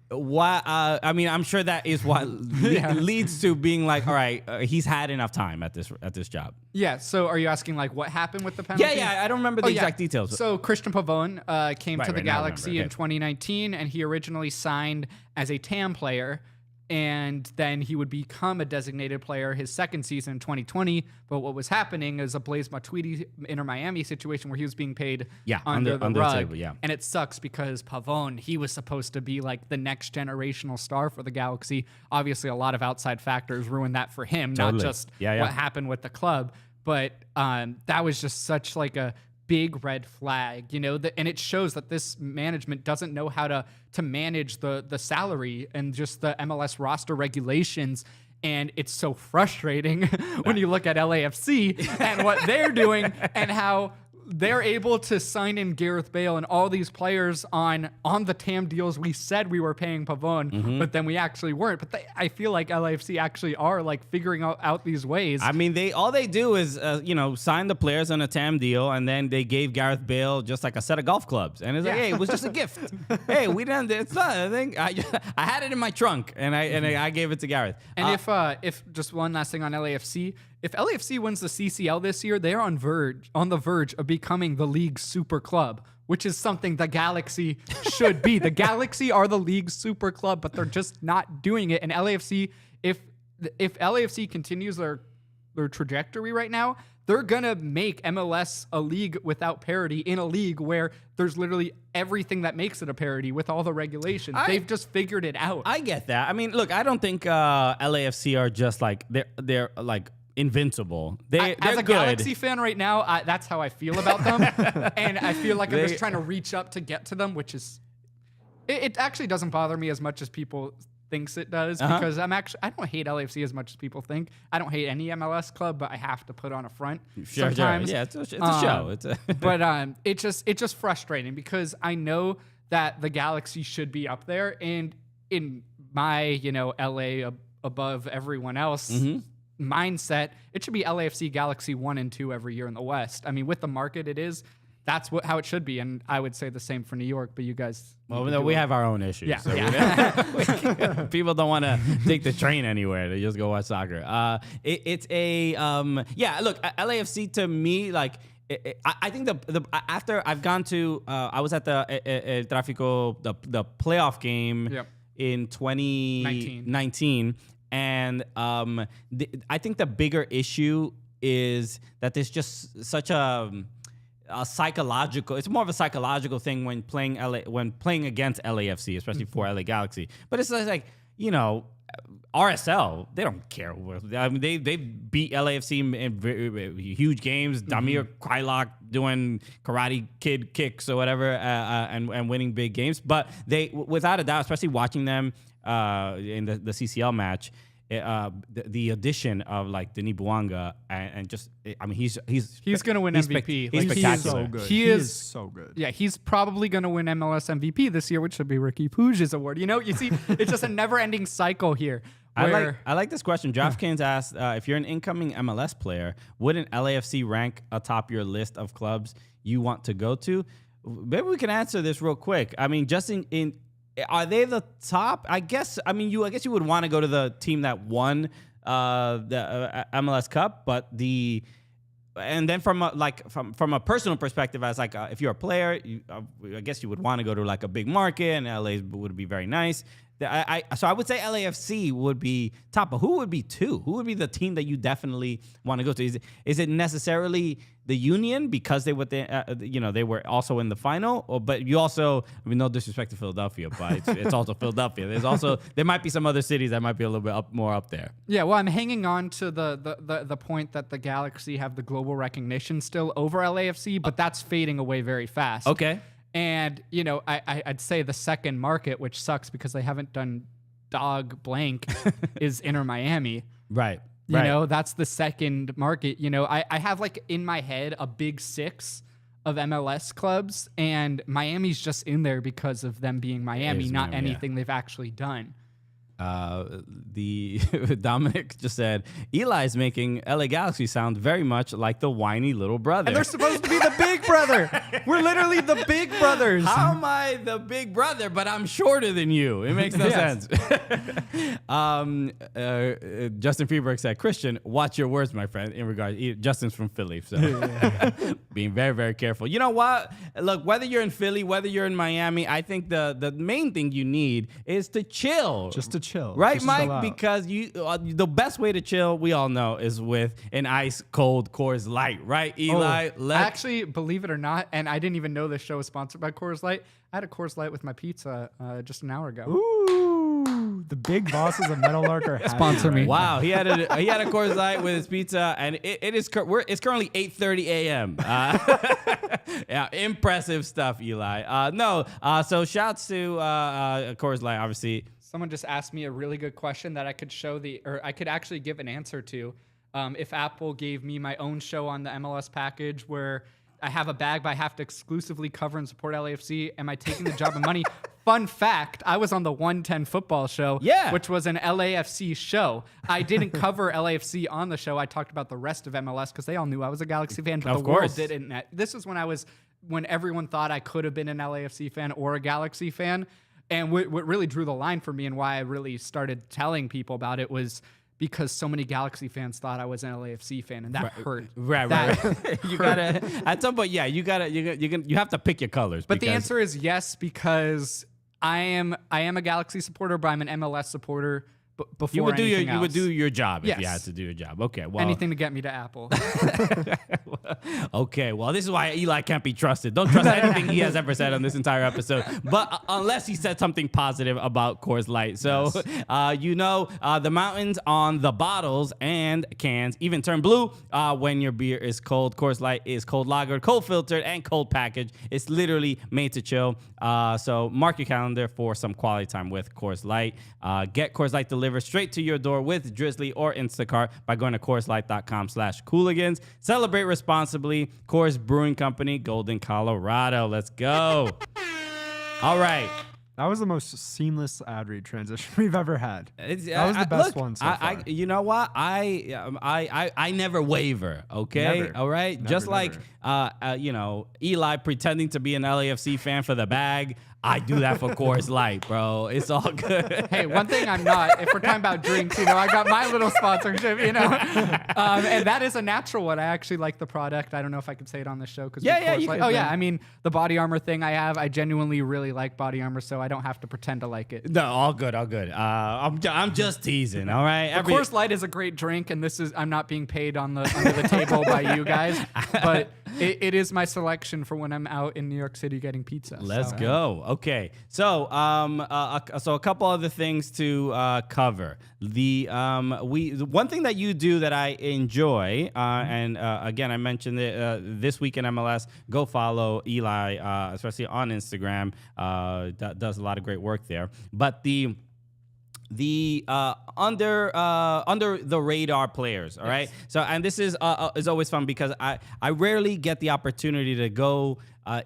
What I mean, I'm sure that is what leads to being like, all right, he's had enough time at this job.
Yeah. So, are you asking, like, what happened with the penalty?
Yeah. I don't remember the exact details.
So, Christian Pavón came to the Galaxy in 2019, and he originally signed as a TAM player, and then he would become a designated player his second season in 2020. But what was happening is a Blaise Matuidi Inter Miami situation where he was being paid under the rug. The table, and it sucks because Pavón, he was supposed to be like the next generational star for the Galaxy. Obviously, a lot of outside factors ruined that for him, not just what happened with the club. But that was just such, like, a big red flag, you know, and it shows that this management doesn't know how to manage the salary and just the MLS roster regulations. And it's so frustrating when you look at LAFC and what they're doing and how they're able to sign in Gareth Bale and all these players on the TAM deals we said we were paying Pavone, but then we actually weren't. But I feel like LAFC actually are like figuring out these ways.
I mean, all they do is sign the players on a TAM deal, and then they gave Gareth Bale just like a set of golf clubs, and it's like, hey, it was just a gift. Hey, we didn't. It's not a thing. I had it in my trunk, and I gave it to Gareth.
And if just one last thing on LAFC. If LAFC wins the CCL this year, they are on the verge of becoming the league's super club, which is something the Galaxy should be. The Galaxy are the league's super club, but they're just not doing it. And LAFC, if LAFC continues their trajectory right now, they're gonna make MLS a league without parity in a league where there's literally everything that makes it a parity with all the regulations. They've just figured it out.
I get that. I mean, look, I don't think LAFC are just like they're like invincible. They're
as a
good.
Galaxy fan right now, that's how I feel about them. And I feel like I'm just trying to reach up to get to them, which is it actually doesn't bother me as much as people thinks it does, because I don't hate LAFC as much as people think. I don't hate any MLS club, but I have to put on a front sometimes.
Sure. Yeah, it's a show.
But it's just frustrating because I know that the Galaxy should be up there, and in my LA above everyone else mindset, it should be LAFC Galaxy 1 and 2 every year in the West. I mean, with the market it is, that's how it should be, and I would say the same for New York. But you guys,
we have our own issues.
Yeah,
so people don't want to take the train anywhere; they just go watch soccer. Look, LAFC to me, like, I think after I've gone to, I was at the El Tráfico, the playoff game in 2019, and I think the bigger issue is that there's just such a psychological. It's more of a psychological thing when playing against LAFC, especially for LA Galaxy. But it's like RSL, they don't care. I mean, they beat LAFC in very huge games. Damir Kreilach doing Karate Kid kicks or whatever, and winning big games. But they, without a doubt, especially watching them in the CCL match. The addition of like Denis Bouanga and just, I mean, he's
gonna win MVP.
He's spectacular.
So good.
He is
so good.
Yeah, he's probably gonna win MLS MVP this year, which should be Ricky Puig's award. You see, it's just a never-ending cycle here.
I like this question. DraftKings asked, if you're an incoming MLS player, wouldn't LAFC rank atop your list of clubs you want to go to? Maybe we can answer this real quick. I mean, just in are they the top? I guess you would want to go to the team that won the MLS Cup, but and then from a personal perspective, as like if you're a player, I guess you would want to go to like a big market, and LA would be very nice. So I would say LAFC would be top, but who would be two? Who would be the team that you definitely want to go to? Is it necessarily the Union because they were also in the final? But you also, I mean, no disrespect to Philadelphia, but it's also Philadelphia. There might be some other cities that might be a little bit more up there.
Yeah, well, I'm hanging on to the point that the Galaxy have the global recognition still over LAFC, but that's fading away very fast.
Okay.
And, I'd say the second market, which sucks because they haven't done dog blank, is Inter Miami.
Right.
That's the second market. I have like in my head a big six of MLS clubs, and Miami's just in there because of them being Miami, not anything they've actually done.
Dominic just said Eli's making LA Galaxy sound very much like the whiny little brother.
And they're supposed to be the big brother. We're literally the big brothers.
How am I the big brother, but I'm shorter than you? It makes no sense. Justin Freeberg said, Christian, watch your words, my friend, in regard. Justin's from Philly, so being very, very careful. You know what? Look, whether you're in Philly, whether you're in Miami, I think the main thing you need is to chill.
Just to chill.
Right,
just
Mike? Because the best way to chill, we all know, is with an ice cold Coors Light, right, Eli?
Actually, believe it or not, and I didn't even know this show was sponsored by Coors Light. I had a Coors Light with my pizza just an hour ago.
Ooh, the big bosses of Meadowlark are happy.
Sponsor me.
Wow, he had a Coors Light with his pizza, and it's currently 8:30 a.m. Yeah, impressive stuff, Eli. So shouts to Coors Light, obviously.
Someone just asked me a really good question that I could I could actually give an answer to. If Apple gave me my own show on the MLS package where I have a bag, but I have to exclusively cover and support LAFC. Am I taking the job and money? Fun fact, I was on the 110 football show, which was an LAFC show. I didn't cover LAFC on the show. I talked about the rest of MLS because they all knew I was a Galaxy fan, but the world didn't. This is when everyone thought I could have been an LAFC fan or a Galaxy fan. And what really drew the line for me and why I really started telling people about it was because so many Galaxy fans thought I was an LAFC fan, and that hurt.
Right. You gotta at some point, you have to pick your colors.
But the answer is yes, because I am a Galaxy supporter, but I'm an MLS supporter. Before
you would do your job
yes.
if you had to do your job. Okay, well,
anything to get me to Apple.
Okay, well, this is why Eli can't be trusted. Don't trust anything he has ever said on this entire episode, but unless he said something positive about Coors Light. So, the mountains on the bottles and cans even turn blue when your beer is cold. Coors Light is cold lagered, cold filtered, and cold packaged. It's literally made to chill. So mark your calendar for some quality time with Coors Light. Get Coors Light delivered straight to your door with Drizzly or Instacart by going to CoorsLight.com/Cooligans. Celebrate responsibly. Coors Brewing Company, Golden, Colorado. Let's go. All right.
That was the most seamless ad read transition we've ever had. That was the best one so far.
You know what? I never waver, okay?
Never.
All right?
Never,
Just like,
never.
Eli pretending to be an LAFC fan for the bag, I do that for Coors Light, bro. It's all good.
Hey, one thing I'm not, if we're talking about drinks, I got my little sponsorship, and that is a natural one. I actually like the product. I don't know if I could say it on the show. I mean, the Body Armor thing I genuinely really like Body Armor, so I don't have to pretend to like it.
No, all good. I'm just teasing, all right?
Coors Light is a great drink, and I'm not being paid under the table by you guys, but it is my selection for when I'm out in New York City getting pizza.
Let's go. Okay, so a couple other things to cover. The one thing that you do that I enjoy, and again I mentioned it this week in MLS. Go follow Eli, especially on Instagram. Does a lot of great work there. But the under the radar players, all right. So, and this is always fun because I rarely get the opportunity to go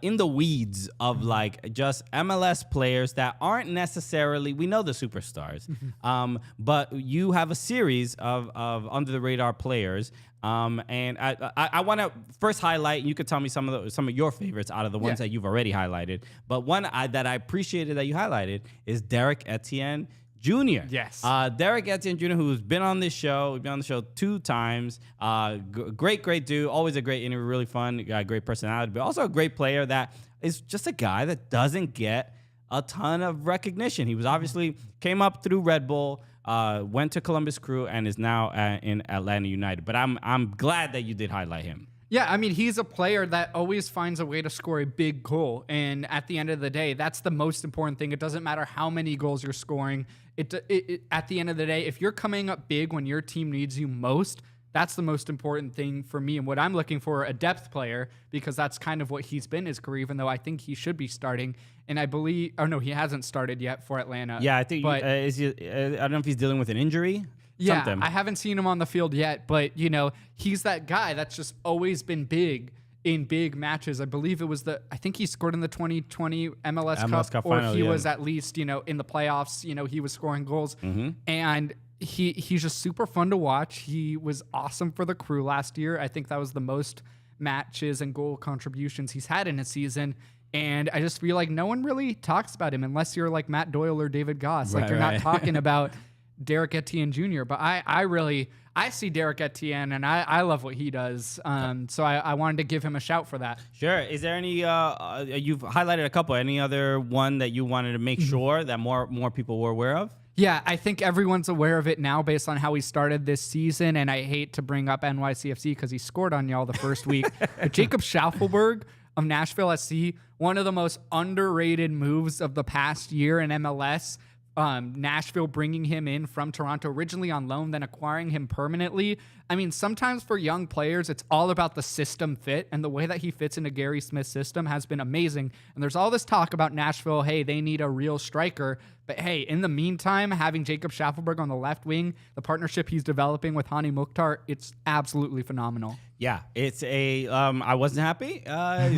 in the weeds of like just MLS players that aren't necessarily, we know the superstars, but you have a series of under the radar players. And I want to first highlight, and you could tell me some of your favorites out of the ones that you've already highlighted. But one that I appreciated that you highlighted is Derek Etienne Jr.
Yes.
Derek Etienne Jr., who's been on this show. We've been on the show 2 times. Great dude. Always a great interview, really fun, great personality, but also a great player that is just a guy that doesn't get a ton of recognition. He was obviously came up through Red Bull, went to Columbus Crew, and is now in Atlanta United. But I'm glad that you did highlight him.
Yeah, I mean, he's a player that always finds a way to score a big goal. And at the end of the day, that's the most important thing. It doesn't matter how many goals you're scoring. At the end of the day, if you're coming up big when your team needs you most, that's the most important thing for me. And what I'm looking for, a depth player, because that's kind of what he's been his career, even though I think he should be starting. And I believe, he hasn't started yet for Atlanta.
Yeah, I think, I don't know if he's dealing with an injury.
Yeah,
something.
I haven't seen him on the field yet, but, he's that guy that's just always been big in big matches. I believe it was I think he scored in the 2020 MLS Cup or
final,
he was at least, in the playoffs, he was scoring goals. Mm-hmm. And he's just super fun to watch. He was awesome for the Crew last year. I think that was the most matches and goal contributions he's had in a season. And I just feel like no one really talks about him unless you're like Matt Doyle or David Goss. Like you're not talking about Derek Etienne Jr. But I see Derek Etienne and I love what he does. So I wanted to give him a shout for that.
Sure. Is there any, you've highlighted a couple, any other one that you wanted to make sure that more people were aware of?
Yeah, I think everyone's aware of it now based on how he started this season. And I hate to bring up NYCFC because he scored on y'all the first week. But Jacob Schaufelberg of Nashville SC, one of the most underrated moves of the past year in MLS. Nashville bringing him in from Toronto, originally on loan, then acquiring him permanently. I mean, sometimes for young players, it's all about the system fit, and the way that he fits into Gary Smith's system has been amazing. And there's all this talk about Nashville, hey, they need a real striker, But hey, in the meantime, having Jacob Schaffelberg on the left wing, the partnership he's developing with Hani Mukhtar, it's absolutely phenomenal.
Yeah, it's a. I wasn't happy.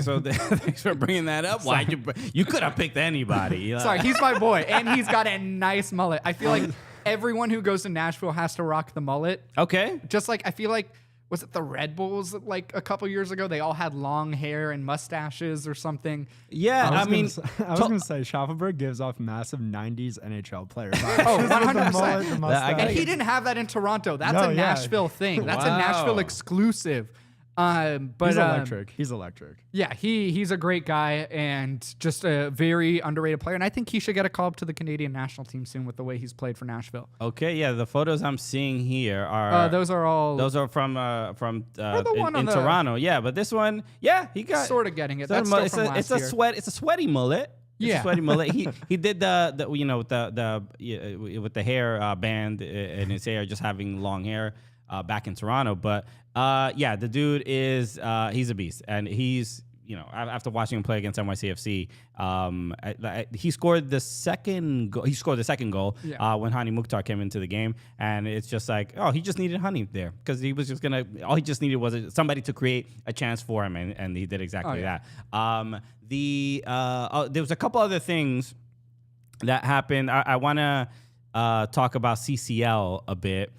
So thanks for bringing that up. Why you could have picked anybody?
Sorry, he's my boy, and he's got a nice mullet. I feel like everyone who goes to Nashville has to rock the mullet.
Okay.
Just like I feel like. Was it the Red Bulls like a couple years ago? They all had long hair and mustaches or something.
Yeah, I mean,
I was going to say Schaffelberg gives off massive 90s NHL player vibes.
Oh,
With the
100%.
mullet, the mustache.
And he didn't have that in Toronto. That's
No,
a
yeah.
Nashville thing. That's a
Wow.
Nashville exclusive. But
He's electric. He's electric.
Yeah, he's a great guy and just a very underrated player. And I think he should get a call up to the Canadian national team soon with the way he's played for Nashville.
okay, yeah, the photos I'm seeing here are
Those are all
those are from
the one on
in
the-
Toronto. Yeah, but this one, yeah, he got
sort of getting it.
sort
That's
of
still from
it's
last
a
year.
sweat. It's a sweaty mullet. It's
Yeah.
a sweaty mullet. He did the you know with the hair band in his hair, just having long hair back in Toronto. But yeah, the dude is he's a beast, and he's after watching him play against NYCFC, he scored the second goal. He scored the second goal when Hani Mukhtar came into the game, and it's just like, oh, he just needed Hani there because he was just gonna. All he just needed was somebody to create a chance for him, and he did exactly that. There was a couple other things that happened. I want to talk about CCL a bit.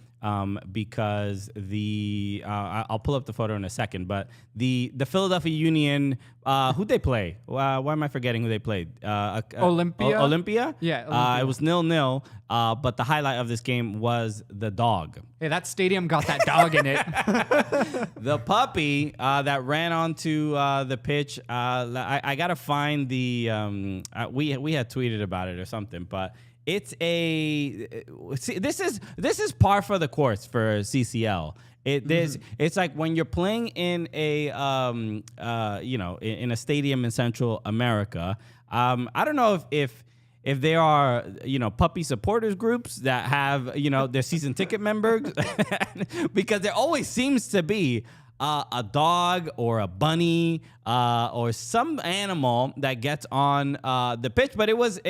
Because I'll pull up the photo in a second, but the Philadelphia Union, who'd they play? Why am I forgetting who they played?
Olympia?
Olympia?
Yeah, Olympia.
It was 0-0, but the highlight of this game was the dog.
Hey, that stadium got that dog in it.
The puppy that ran onto the pitch. I gotta find the. We had tweeted about it or something, but it's this is par for the course for CCL. It's like when you're playing in a in a stadium in Central America. I don't know if there are puppy supporters groups that have their season ticket members because there always seems to be a dog or a bunny or some animal that gets on the pitch. But it was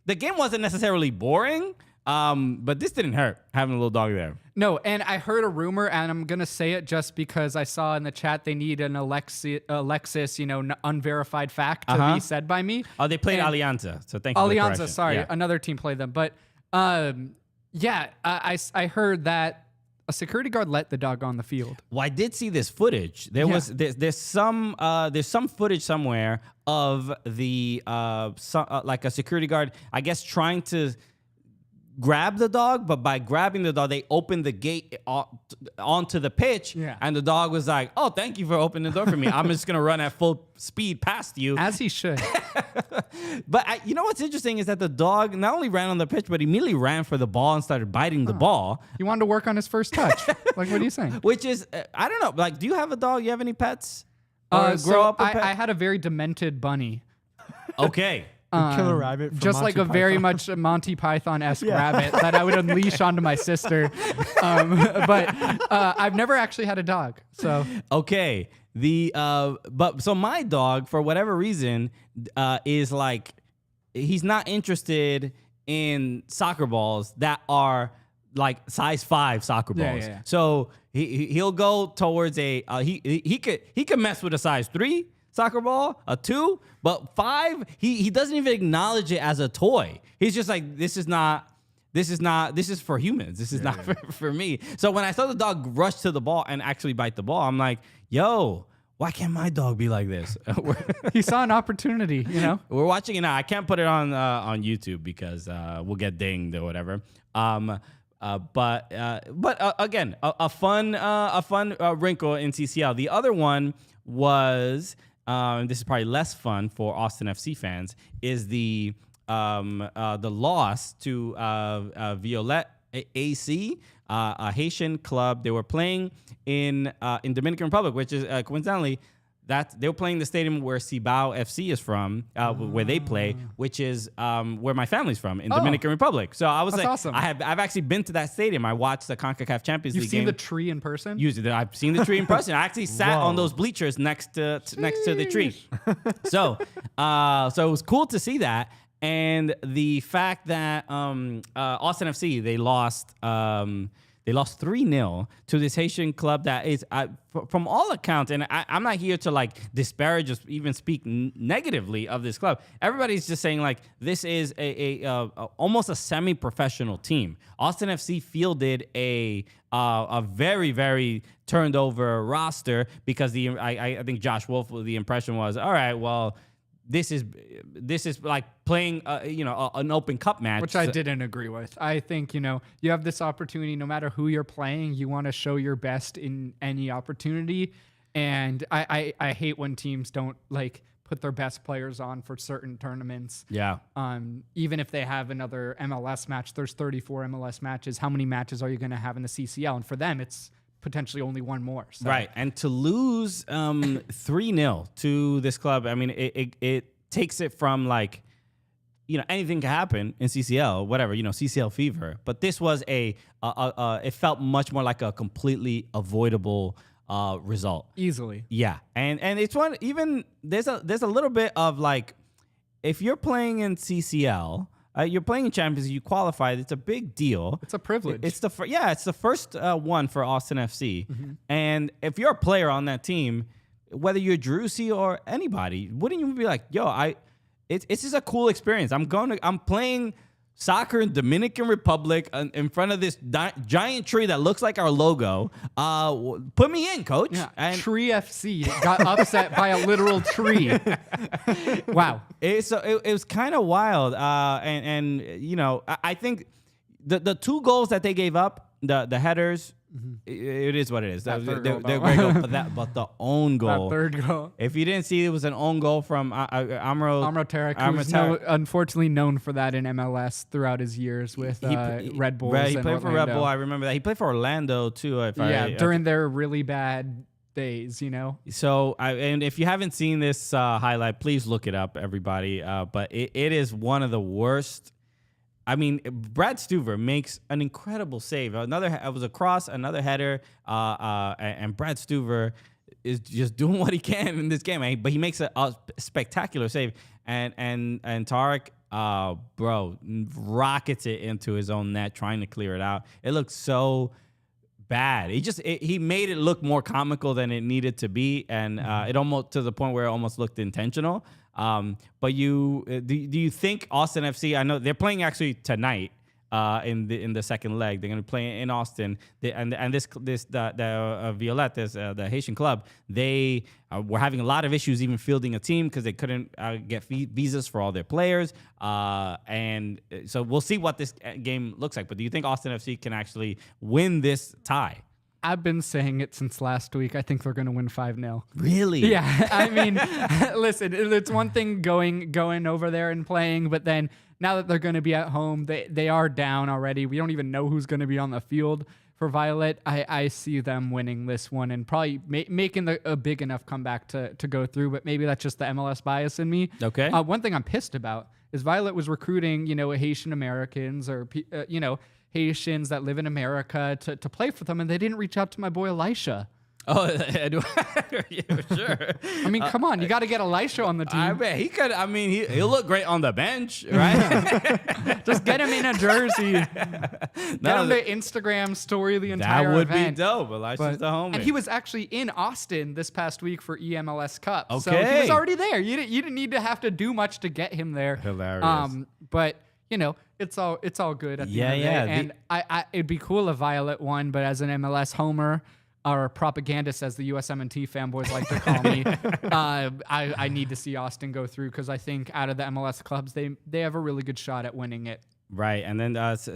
the game wasn't necessarily boring, but this didn't hurt having a little dog there.
No, and I heard a rumor, and I'm going to say it just because I saw in the chat they need an Alexis, unverified fact to be said by me.
Oh, they played
And-
Alianza, so thank you for the correction.
Alianza, sorry,
Yeah.
another team played them. But I heard that a security guard let the dog on the field.
Well, I did see this footage. There's some footage somewhere of the like a security guard, I guess, trying to grab the dog, but by grabbing the dog, they opened the gate onto the pitch, and the dog was like, "Oh, thank you for opening the door for me. I'm just gonna run at full speed past you."
As he should.
But you know what's interesting is that the dog not only ran on the pitch, but immediately ran for the ball and started biting the ball.
He wanted to work on his first touch. Like, what are you saying?
Which is, I don't know. Like, do you have a dog? You have any pets? Or grow up with
I had a very demented bunny.
Okay.
Killer rabbit. From
Just
Monty
like a very
Python.
much Monty Python-esque rabbit that I would unleash onto my sister. But I've never actually had a dog. So
Okay. So my dog, for whatever reason, is like, he's not interested in soccer balls that are like size 5 soccer balls.
Yeah.
So he'll go towards he could mess with a size 3 soccer ball, a 2, but 5, he doesn't even acknowledge it as a toy. He's just like, this is for humans. This is not for me. So when I saw the dog rush to the ball and actually bite the ball, I'm like, yo, why can't my dog be like this?
he saw an opportunity,
We're watching it now. I can't put it on YouTube because we'll get dinged or whatever. But again, a fun wrinkle in CCL. The other one was, this is probably less fun for Austin FC fans, is the loss to Violet AC, a Haitian club. They were playing in Dominican Republic, which is coincidentally that they were playing the stadium where Cibao FC is from, where they play, which is where my family's from in Dominican Republic. So I was
That's
like,
awesome.
I've actually been to that stadium. I watched the CONCACAF Champions
You've
League
seen
game.
the tree in person?
I've seen the tree in person. I actually sat on those bleachers next to the tree. So it was cool to see that. and the fact that Austin FC, they lost 3-0 to this Haitian club that is, from all accounts, and I'm not here to like disparage or even speak negatively of this club. Everybody's just saying like this is a almost a semi-professional team. Austin FC fielded a very, very turned over roster because I think Josh Wolf, the impression was, all right, well, this is like playing an Open Cup match,
which I didn't agree with. I think you have this opportunity, no matter who you're playing, you want to show your best in any opportunity, and I hate when teams don't like put their best players on for certain tournaments.
Yeah.
Even if they have another MLS match, there's 34 MLS matches. How many matches are you going to have in the CCL? And for them, it's potentially only one more. So.
Right. And to lose 3-0 to this club, I mean, it takes it from like, anything can happen in CCL, whatever, CCL fever. But this was it felt much more like a completely avoidable result.
Easily.
Yeah. And it's one, even there's a little bit of like, if you're playing in CCL, you're playing in Champions League, you qualified. It's a big deal.
It's a privilege.
It's the first one for Austin FC. Mm-hmm. And if you're a player on that team, whether you're Drusy or anybody, wouldn't you be like, yo, it's just a cool experience. I'm playing soccer in Dominican Republic in front of this giant tree that looks like our logo. Put me in, coach.
Yeah,
and
Tree FC got upset by a literal tree. Wow.
It was kind of wild. I think the 2 goals that they gave up, the headers, it is what it is. They're great goal, but the own goal.
That third goal.
If you didn't see, it was an own goal from Amro
Tarek, who's unfortunately known for that in MLS throughout his years with Red Bulls.
Right, he played
Orlando.
for Red Bull. I remember that. He played for Orlando too.
During their really bad days,
So, and if you haven't seen this highlight, please look it up, everybody. But it is one of the worst. I mean, Brad Stuver makes an incredible save. It was a cross, another header, and Brad Stuver is just doing what he can in this game. But he makes a spectacular save, and Tarek, rockets it into his own net, trying to clear it out. It looks so bad. He made it look more comical than it needed to be, and it almost to the point where it almost looked intentional. But do you think Austin FC? I know they're playing actually tonight in the second leg. They're going to play in Austin. The Violette, the Haitian club, they were having a lot of issues even fielding a team because they couldn't get visas for all their players. And so we'll see what this game looks like. But do you think Austin FC can actually win this tie?
I've been saying it since last week. I think they're going to win 5-0.
Really?
Yeah. I mean, listen, it's one thing going over there and playing, but then now that they're going to be at home, they are down already. We don't even know who's going to be on the field for Violet. I see them winning this one and probably making a big enough comeback to go through, but maybe that's just the MLS bias in me.
Okay.
One thing I'm pissed about is Violet was recruiting, Haitian Americans or, Haitians that live in America to play for them, and they didn't reach out to my boy Elisha.
Oh, yeah, sure.
I mean, come on, you got to get Elisha on the team.
I bet he could. I mean, he'll look great on the bench, right?
Just get him in a jersey. Get him to Instagram story the entire event.
That would be dope. Elisha's the homie.
And he was actually in Austin this past week for EMLS Cup.
Okay.
So he was already there. You didn't need to have to do much to get him there.
Hilarious.
But it's all good at the end of the day. And it'd be cool if Violet won, but as an MLS homer or propagandist, as the USMNT fanboys like to call me, I need to see Austin go through because I think out of the MLS clubs, they have a really good shot at winning it.
Right. And then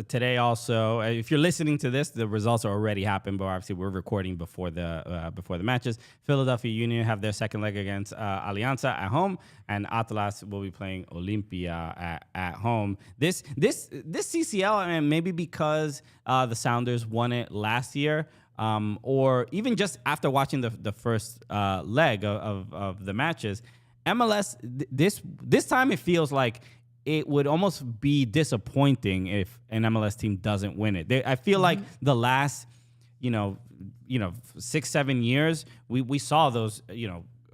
today also, if you're listening to this, the results are already happened, but obviously we're recording before the matches. Philadelphia Union have their second leg against Alianza at home, and Atlas will be playing Olimpia at home. This CCL, I mean, maybe because the Sounders won it last year, or even just after watching the first leg of the matches, MLS, this time it feels like it would almost be disappointing if an MLS team doesn't win it. I feel like the last, 6-7 years, we saw those,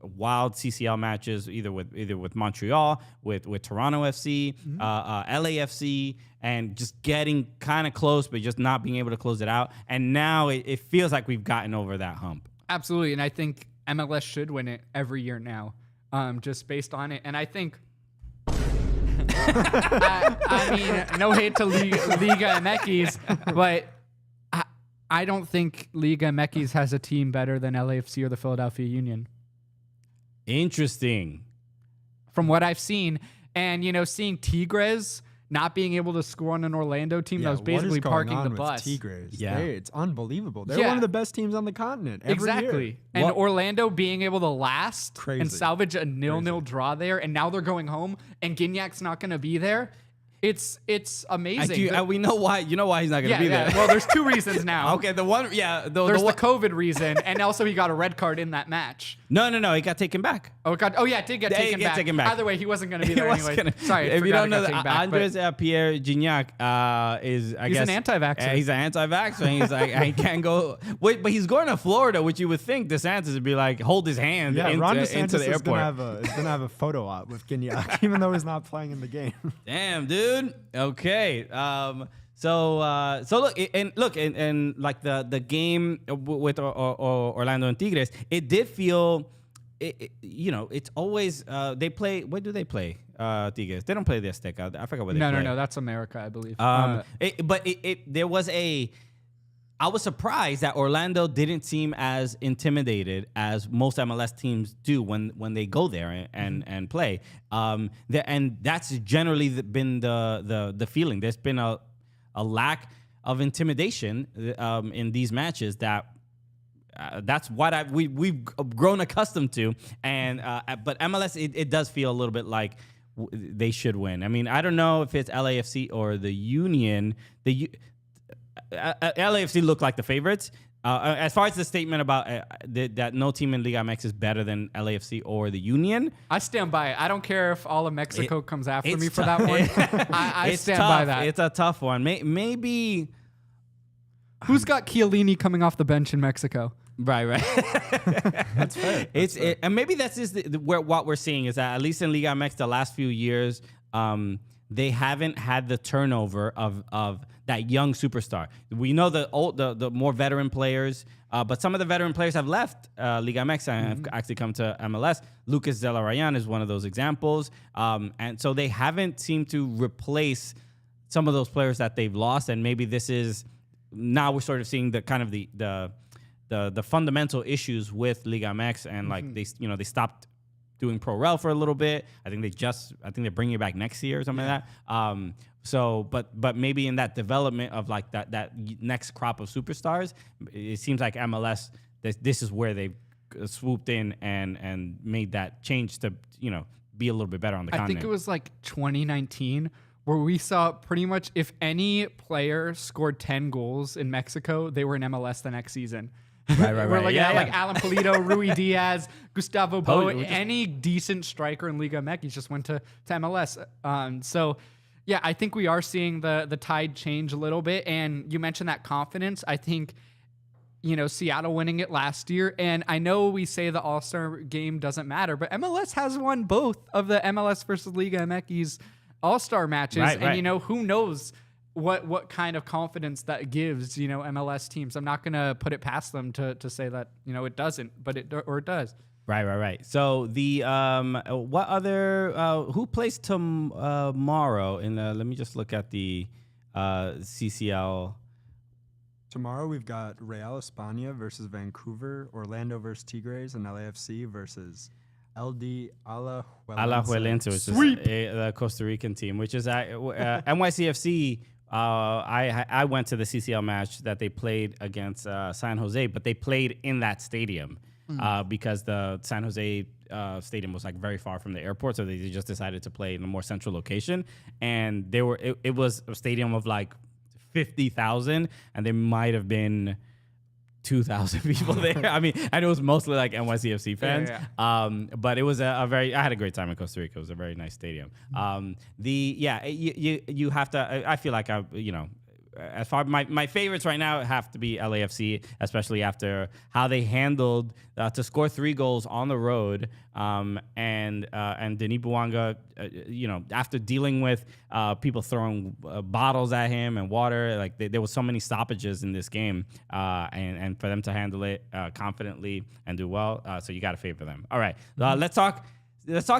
wild CCL matches, either with Montreal, with Toronto FC, LAFC, and just getting kind of close, but just not being able to close it out. And now it feels like we've gotten over that hump.
Absolutely, and I think MLS should win it every year now, just based on it. And I think, I mean, no hate to Liga MX, but I don't think Liga MX has a team better than LAFC or the Philadelphia Union.
Interesting.
From what I've seen, and seeing Tigres not being able to score on an Orlando team that was basically parking the bus.
Tigres?
Yeah,
it's unbelievable. They're one of the best teams on the continent. Every year.
And Orlando being able to last and salvage a 0-0 draw there, and now they're going home, and Guignac's not going to be there. It's amazing.
We know why. You know why he's not going to be there.
Well, there's two reasons now.
Okay, there's
the COVID reason, and also he got a red card in that match.
No, he got taken back.
Oh God! Oh yeah, it did get taken back. Either way, he wasn't going to be there anyway. Sorry,
if you don't know, Andres Pierre Gignac is
he's an anti-vaxxer.
He's an anti-vaxxer. He's like, I can't go. Wait, but he's going to Florida, which you would think DeSantis would be like, hold his hand
Ron DeSantis
into the airport.
Is going to have a photo op with Gignac, even though he's not playing in the game.
Damn, dude. Okay. So look, and like the game with Orlando and Tigres, it did feel, it's always they play. What do they play? Tigres. They don't play the Azteca. I forgot what they play.
No, that's America, I believe.
There was I was surprised that Orlando didn't seem as intimidated as most MLS teams do when they go there and play. And that's generally been the feeling. There's been a lack of intimidation in these matches that's what we've grown accustomed to. And but MLS, it does feel a little bit like they should win. I mean, I don't know if it's LAFC or the Union. LAFC look like the favorites. As far as the statement about that no team in Liga MX is better than LAFC or the Union,
I stand by it. I don't care if all of Mexico comes after me for that one. I stand by that.
It's a tough one. Maybe
who's got Chiellini coming off the bench in Mexico?
Right.
That's fair.
And maybe that's just what we're seeing is that at least in Liga MX the last few years, they haven't had the turnover of that young superstar. We know the more veteran players, but some of the veteran players have left Liga MX and have actually come to MLS. Lucas de la Rayan is one of those examples, and so they haven't seemed to replace some of those players that they've lost. And maybe this is now we're sort of seeing the kind of the fundamental issues with Liga MX, and like they stopped doing Pro Rel for a little bit. I think they're bringing it back next year or something like that. But maybe in that development of like that next crop of superstars, it seems like MLS, this is where they've swooped in and made that change to be a little bit better on the continent.
I think it was like 2019 where we saw pretty much if any player scored 10 goals in Mexico, they were in MLS the next season.
Right.
We're looking at like Alan Pulido, Rui Diaz, Gustavo Bo, any decent striker in Liga MX just went to MLS. So, yeah, I think we are seeing the tide change a little bit. And you mentioned that confidence. I think, Seattle winning it last year. And I know we say the All-Star game doesn't matter, but MLS has won both of the MLS versus Liga MX All-Star matches.
Right.
And, who knows what kind of confidence that gives, MLS teams. I'm not going to put it past them to say that, it doesn't, but it does.
Right. So the what other who plays tomorrow in let me just look at the CCL.
Tomorrow we've got Real España versus Vancouver, Orlando versus Tigres, and LAFC versus LD
Alajuelense, which is the Costa Rican team, which is NYCFC. I went to the CCL match that they played against San Jose, but they played in that stadium because the San Jose stadium was like very far from the airport, so they just decided to play in a more central location. And it was a stadium of like 50,000, and there might have been 2,000 people there. I mean, I know it was mostly like NYCFC fans, but it was I had a great time in Costa Rica. It was a very nice stadium. You have to. I feel like as far my favorites right now have to be LAFC, especially after how they handled to score 3 goals on the road, and Denis Bouanga, after dealing with people throwing bottles at him and water, like there was so many stoppages in this game, and for them to handle it confidently and do well, so you got to favor them. All right, let's talk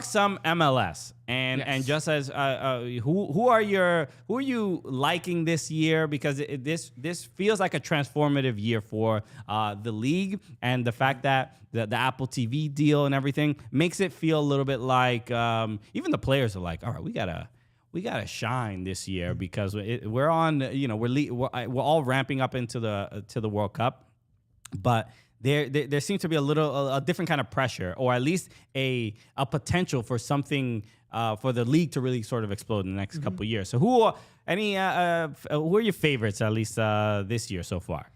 some MLS and just as who are you liking this year, because this feels like a transformative year for the league, and the fact that the Apple TV deal and everything makes it feel a little bit like even the players are like, all right, we gotta shine this year, because we're on, we're all ramping up into the World Cup, but there seems to be a different kind of pressure, or at least a potential for something for the league to really sort of explode in the next couple of years. So who are your favorites, at least this year so far?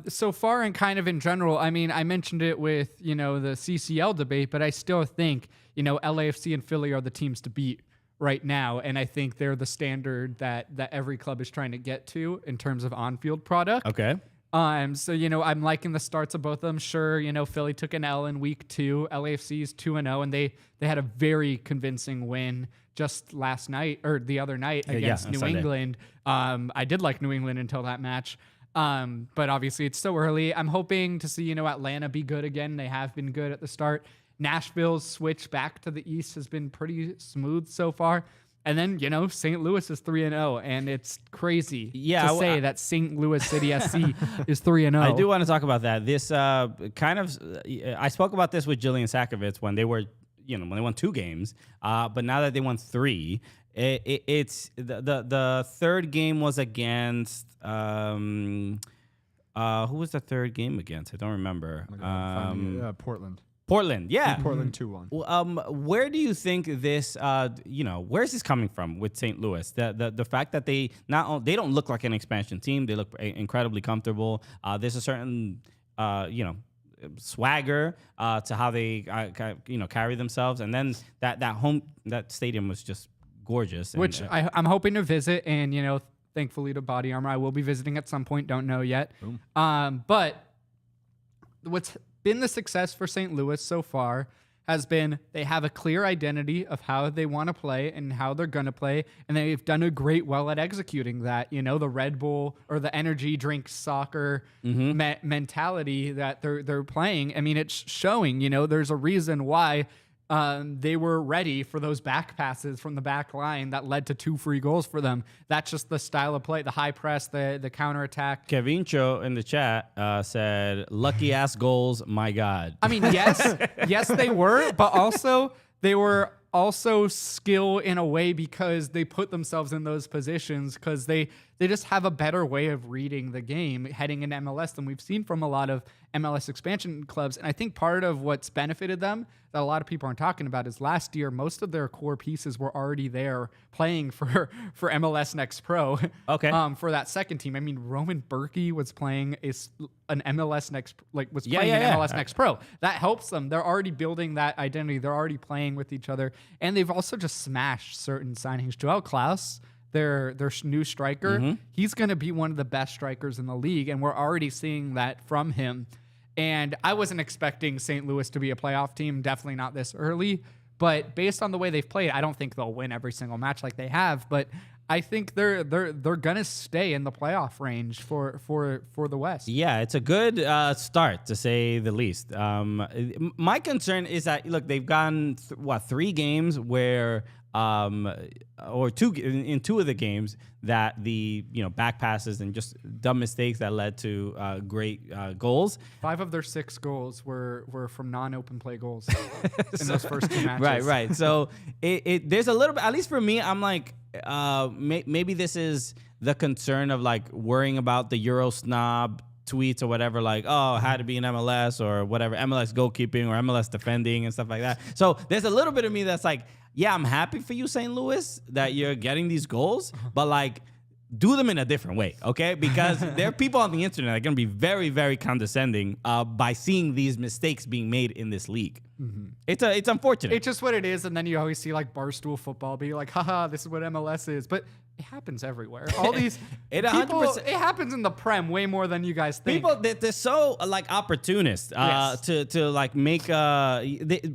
So far, and kind of in general, I mean, I mentioned it with the CCL debate, but I still think LAFC and Philly are the teams to beat right now, and I think they're the standard that every club is trying to get to in terms of on-field product.
Okay.
So, I'm liking the starts of both of them. Sure, Philly took an L in week 2. LAFC's 2-0, and they had a very convincing win just last night, or the other night, against New England. I did like New England until that match. But obviously it's still early. I'm hoping to see, Atlanta be good again. They have been good at the start. Nashville's switch back to the East has been pretty smooth so far. And then, St. Louis is 3-0, and it's crazy to say that St. Louis City SC is 3-0.
I do want to talk about that. This I spoke about this with Jillian Sakovitz when they were, when they won 2 games, but now that they won 3, it's the third game was against who was the third game against? I don't remember.
Portland.
Portland, yeah.
Portland 2-1.
Where do you think this, where's this coming from with St. Louis? The fact that they don't look like an expansion team. They look incredibly comfortable. There's a certain, swagger to how they, carry themselves. And then that stadium was just gorgeous.
Which I'm hoping to visit, and, thankfully to Body Armor, I will be visiting at some point. Don't know yet. But what's been the success for St. Louis so far has been they have a clear identity of how they want to play and how they're going to play, and they've done a great well at executing that. The Red Bull or the energy drink soccer mentality that they're playing. I mean, it's showing. There's a reason why they were ready for those back passes from the back line that led to 2 free goals for them. That's just the style of play, the high press, the counterattack.
Kevincho in the chat said, lucky ass goals, my God.
I mean, yes, they were, but also they were also skill in a way because they put themselves in those positions because they just have a better way of reading the game heading into MLS than we've seen from a lot of MLS expansion clubs. And I think part of what's benefited them that a lot of people aren't talking about is last year, most of their core pieces were already there playing for MLS Next Pro.
Okay.
For that second team. I mean, Roman Berkey was playing an MLS Next, MLS Next Pro. That helps them. They're already building that identity. They're already playing with each other. And they've also just smashed certain signings. Joel Klaus, their new striker, he's going to be one of the best strikers in the league, and we're already seeing that from him. And I wasn't expecting St. Louis to be a playoff team, definitely not this early. But based on the way they've played, I don't think they'll win every single match like they have. But I think they're gonna stay in the playoff range for the West.
Yeah, it's a good start to say the least. My concern is that look, they've gone 3 games where or 2 in 2 of the games that the back passes and just dumb mistakes that led to great goals.
5 of their 6 goals were from non-open play goals in those first 2 matches.
Right. So there's a little bit, at least for me, I'm like maybe this is the concern of like worrying about the Euro snob tweets or whatever, like, oh, had to be in MLS or whatever, MLS goalkeeping or MLS defending and stuff like that. So there's a little bit of me that's like, yeah, I'm happy for you, St. Louis, that you're getting these goals, but like, do them in a different way, okay? Because there are people on the internet that are going to be very, very condescending by seeing these mistakes being made in this league. Mm-hmm. It's unfortunate.
It's just what it is, and then you always see like Barstool Football be like, haha, this is what MLS is. But it happens everywhere. All these
It
people,
100%.
it happens in the Prem way more than you guys think.
People, they're so like opportunists
Yes.
to like make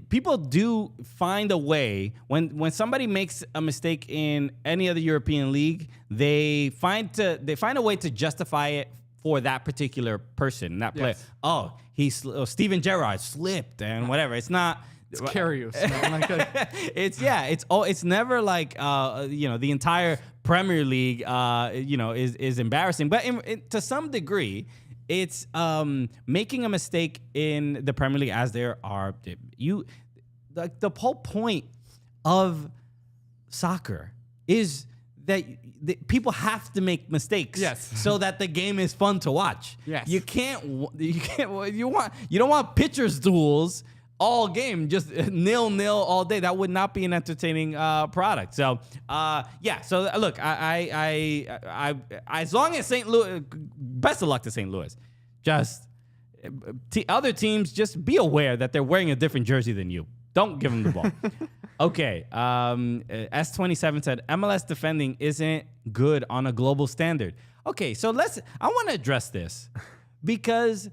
people do find a way when somebody makes a mistake in any other European league, they find a way to justify it for that particular person, that player.
Yes.
Oh, Steven Gerrard slipped and whatever. It's not.
It's curious. Man. Like
It's never like the entire Premier League is embarrassing, but to some degree, it's making a mistake in the Premier League, as there are the whole point of soccer is that people have to make mistakes,
Yes.
so that the game is fun to watch.
Yes.
You don't want pitchers duels all game, just 0-0 all day. That would not be an entertaining product. So So look, I as long as St. Louis, best of luck to St. Louis. Just other teams, just be aware that they're wearing a different jersey than you. Don't give them the ball. Okay. S27 said MLS defending isn't good on a global standard. Okay, so I want to address this because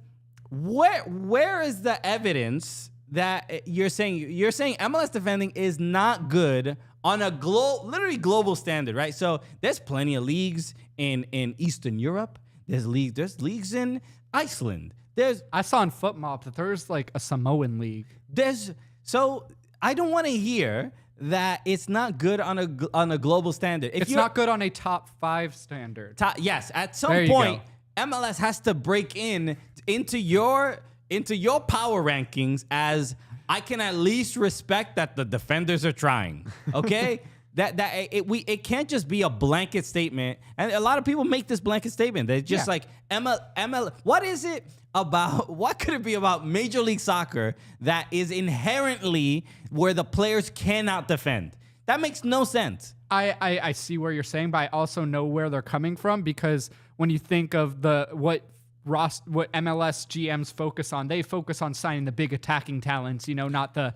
where is the evidence that you're saying MLS defending is not good on a literally global standard, right? So there's plenty of leagues in Eastern Europe. There's leagues in Iceland.
I saw in FootMob that there's like a Samoan league.
So I don't want to hear that it's not good on a global standard.
It's not good on a top 5 standard.
Yes, at some
There you
point,
go.
MLS has to break into your power rankings as I can at least respect that the defenders are trying. Okay, it can't just be a blanket statement. And a lot of people make this blanket statement. They're just like ML. What is it about? What could it be about Major League Soccer that is inherently where the players cannot defend? That makes no sense.
I see where you're saying, but I also know where they're coming from, because when you think of what MLS GMs focus on, they focus on signing the big attacking talents, not the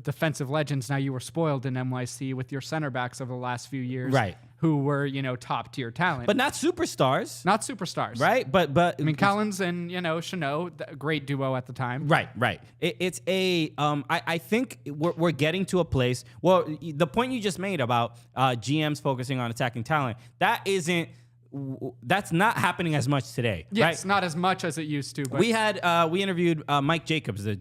defensive legends. Now, you were spoiled in NYC with your center backs over the last few years,
right?
Who were top tier talent,
but not superstars.
Not superstars,
right? But
I mean, Collins and Chanot, great duo at the time.
Right. I think we're getting to a place. Well, the point you just made about GMs focusing on attacking talent, that's not happening as much today.
Yes,
right?
not as much as it used to. But
We interviewed Mike Jacobs, the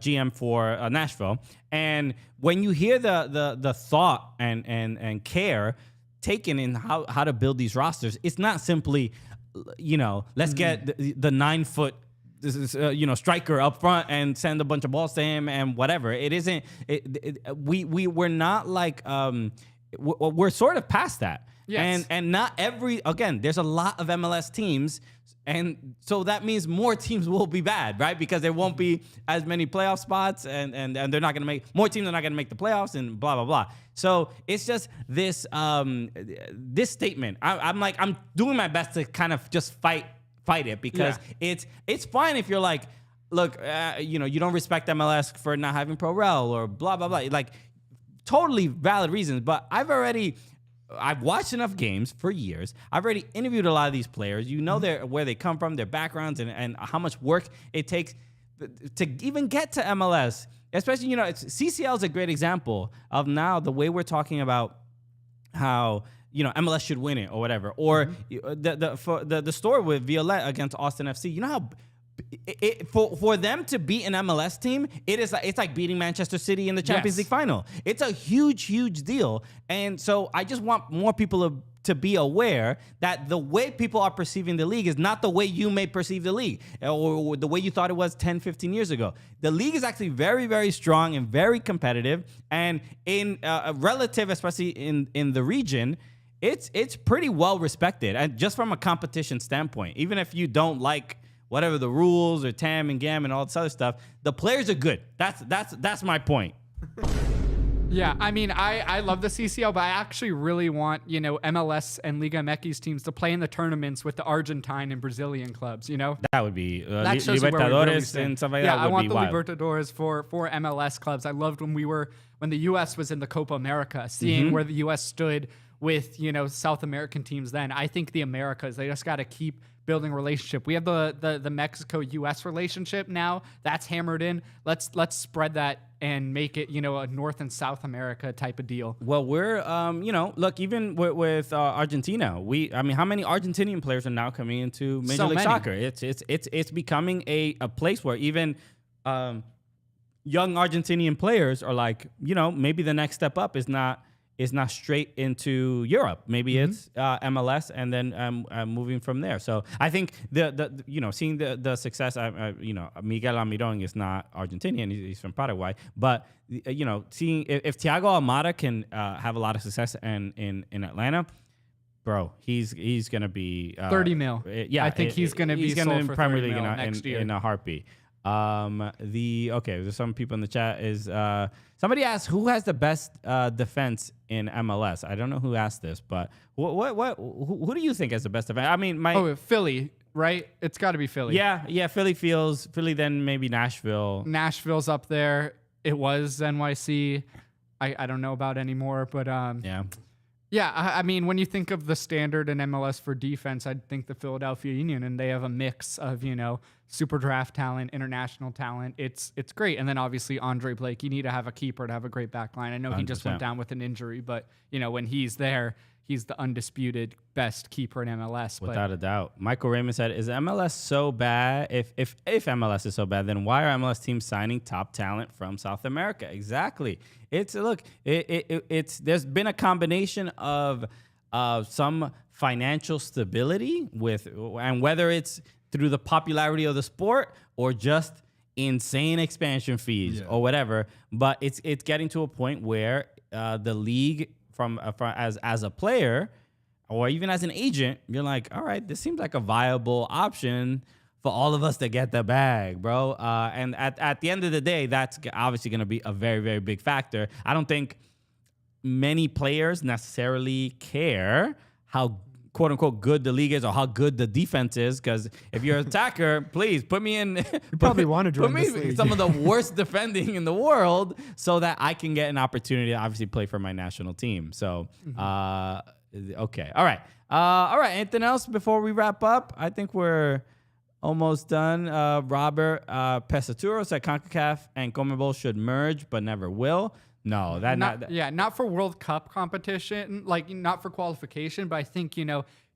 GM for Nashville, and when you hear the thought and care taken in how to build these rosters, it's not simply let's get the 9-foot striker up front and send a bunch of balls to him and whatever. It isn't. We're not like we're sort of past that.
Yes.
And not there's a lot of MLS teams, and so that means more teams will be bad, right? Because there won't be as many playoff spots, and they're not going to make, more teams are not going to make the playoffs, and blah, blah, blah. So it's just this this statement. I'm doing my best to kind of just fight it, because it's fine if you're like, look, you don't respect MLS for not having pro rel or blah, blah, blah. Like, totally valid reasons, but I've watched enough games for years. I've already interviewed a lot of these players. Where they come from, their backgrounds, and how much work it takes to even get to MLS. Especially, CCL is a great example of now the way we're talking about how MLS should win it or whatever. Or the story with Violette against Austin FC. You know how for them to beat an MLS team, it's like beating Manchester City in the Champions League final. It's a huge deal. And so I just want more people to be aware that the way people are perceiving the league is not the way you may perceive the league, or the way you thought it was 10, 15 years ago. The league is actually very, very strong and very competitive. And in relative, especially in the region, it's pretty well respected. And just from a competition standpoint, even if you don't like whatever the rules or TAM and GAM and all this other stuff, the players are good. That's my point.
Yeah, I mean, I love the CCL, but I actually really want, MLS and Liga MX teams to play in the tournaments with the Argentine and Brazilian clubs,
That would be
that shows you where we really
Libertadores
stand.
and stuff like
yeah,
that.
I want the
wild.
Libertadores for MLS clubs. I loved when the U.S. was in the Copa America, seeing where the U.S. stood with, South American teams then. I think the Americas, they just got to keep building relationship. We have the Mexico-U.S. relationship now. That's hammered in. Let's spread that and make it, a North and South America type of deal.
Well, we're, look, even with Argentina, how many Argentinian players are now coming into Major League Soccer? It's becoming a place where even young Argentinian players are like, maybe the next step up is not straight into Europe. Maybe it's MLS and then moving from there. So I think seeing the success. Miguel Almiron is not Argentinian; he's from Paraguay. But seeing if Thiago Almada can have a lot of success in Atlanta, bro, he's gonna be
30 mil. I think he's gonna be sold for
Premier
30
League
mil next year
in a heartbeat. There's some people in the chat. Somebody asked who has the best defense in MLS. I don't know who asked this, but who do you think has the best defense? I mean,
Philly, right? It's got to be Philly.
Yeah. Philly, then maybe Nashville.
Nashville's up there. It was NYC. I don't know about anymore, but
yeah.
Yeah, I mean, when you think of the standard in MLS for defense, I'd think the Philadelphia Union, and they have a mix of, super draft talent, international talent. It's great. And then obviously Andre Blake, you need to have a keeper to have a great back line. I know he just went down with an injury, but, when he's there, he's the undisputed best keeper in MLS.
Without a doubt. Michael Raymond said, is MLS so bad? If MLS is so bad, then why are MLS teams signing top talent from South America? Exactly. It's there's been a combination of some financial stability and whether it's through the popularity of the sport or just insane expansion fees or whatever, but it's getting to a point where the league from as a player or even as an agent, you're like, all right, this seems like a viable option for all of us to get the bag, bro. And at the end of the day, that's obviously going to be a very, very big factor. I don't think many players necessarily care how quote unquote good the league is or how good the defense is, because if you're an attacker, please put me in.
You probably want to join this league.
Some of the worst defending in the world so that I can get an opportunity to obviously play for my national team. So, okay. All right. Anything else before we wrap up? I think we're almost done. Robert Pesaturo said CONCACAF and CONMEBOL should merge, but never will. No,
not for World Cup competition, like not for qualification, but I think,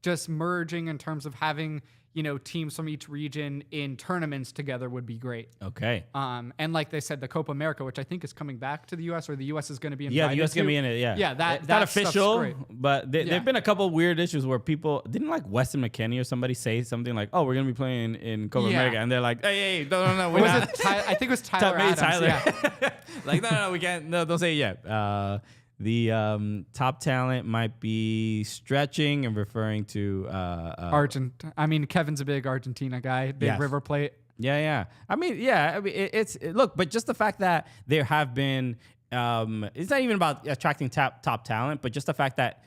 just merging in terms of having, teams from each region in tournaments together would be great.
Okay.
And like they said, the Copa America, which I think is coming back to the U.S. or the U.S. is going to be invited.
Yeah, the U.S. is going to be in it, yeah.
Yeah,
that's not official, but there've been a couple of weird issues where people, didn't like Weston McKennie or somebody say something like, oh, we're going to be playing in Copa America, and they're like, hey, no, we're not.
I think it was Tyler Adams. Yeah.
Like, no, we can't, no, don't say it yet. The top talent might be stretching and referring to
Kevin's a big Argentina guy, big River Plate.
Yeah. Look, but just the fact that there have been, it's not even about attracting top talent, but just the fact that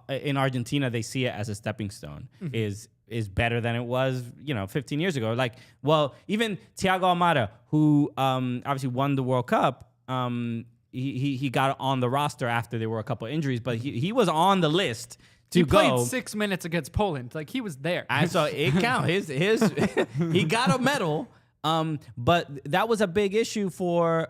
in Argentina they see it as a stepping stone is better than it was, 15 years ago. Like, well, even Thiago Almada, who obviously won the World Cup, he got on the roster after there were a couple injuries, but he was on the list to go.
He played 6 minutes against Poland. Like, he was there.
And so it counts. He got a medal. But that was a big issue for,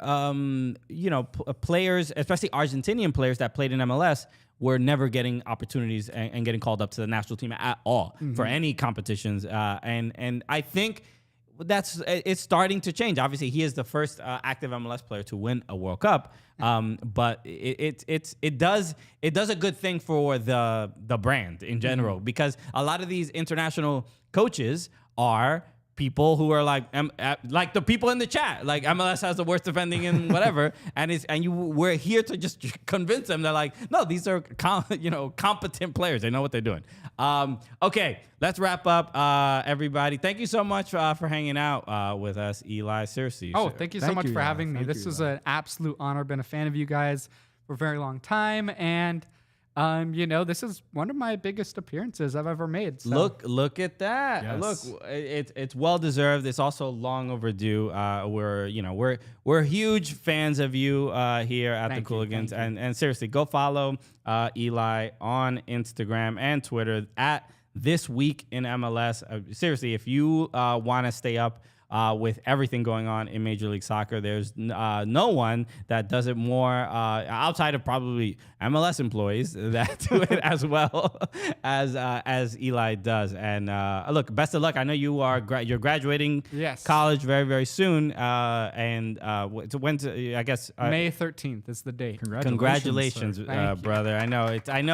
players, especially Argentinian players that played in MLS, were never getting opportunities and getting called up to the national team at all for any competitions. And I think it's starting to change. Obviously, he is the first active MLS player to win a World Cup. But it does a good thing for the brand in general, because a lot of these international coaches are people who are like the people in the chat, like MLS has the worst defending and whatever, we're here to just convince them. They're like, no, these are competent players. They know what they're doing. Okay, let's wrap up, everybody. Thank you so much for hanging out with us, Eli. Seriously.
Thank you so much for having me. This was an absolute honor. Been a fan of you guys for a very long time, and This is one of my biggest appearances I've ever made. So.
Look at that.
Yes.
Look, it's well deserved. It's also long overdue. We're huge fans of you here at the Cooligans, and seriously, go follow Eli on Instagram and Twitter at This Week in MLS. Seriously, if you want to stay up with everything going on in Major League Soccer, there's no one that does it more outside of probably MLS employees that do it as well as Eli does. And look, best of luck. I know you're graduating college very, very soon. When's I guess
May 13th is the date.
Congratulations, brother. I know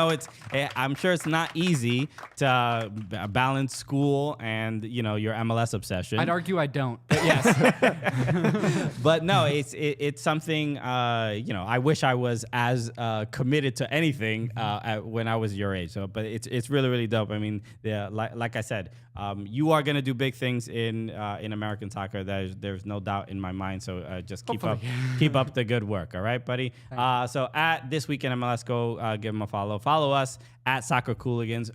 it's. I'm sure it's not easy to balance school and your MLS obsession.
I'd argue I don't. But yes.
But no, it's something. I wish I was as committed to anything when I was your age. So, but it's really, really dope. I mean, like I said, you are gonna do big things in American soccer. There's no doubt in my mind. So just keep up the good work. All right, buddy. So at This Week in MLS, go give them a follow. Follow us at Soccer Cooligans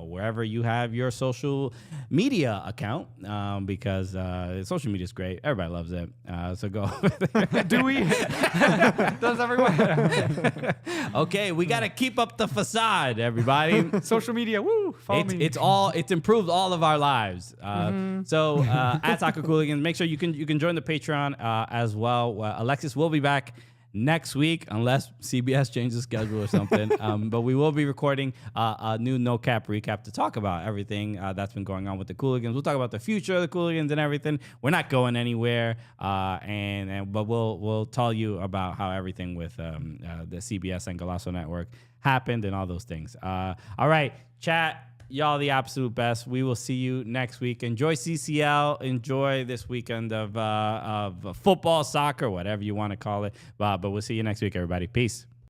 wherever you have your social media account because social media is great. Everybody loves it. So go over there.
Do we? Does everyone?
Okay, we got to keep up the facade, everybody.
Social media, woo! Follow me.
It's improved all of our lives. So at Soccer Cooligans, make sure you can join the Patreon as well. Alexis will be back next week, unless CBS changes schedule or something. But we will be recording a new No Cap recap to talk about everything that's been going on with the Cooligans. We'll talk about the future of the Cooligans and everything. We're not going anywhere, but we'll tell you about how everything with the CBS and Golazo Network happened and all those things. All right, chat. Y'all the absolute best. We will see you next week. Enjoy CCL. Enjoy this weekend of football, soccer, whatever you want to call it. But we'll see you next week, everybody. Peace.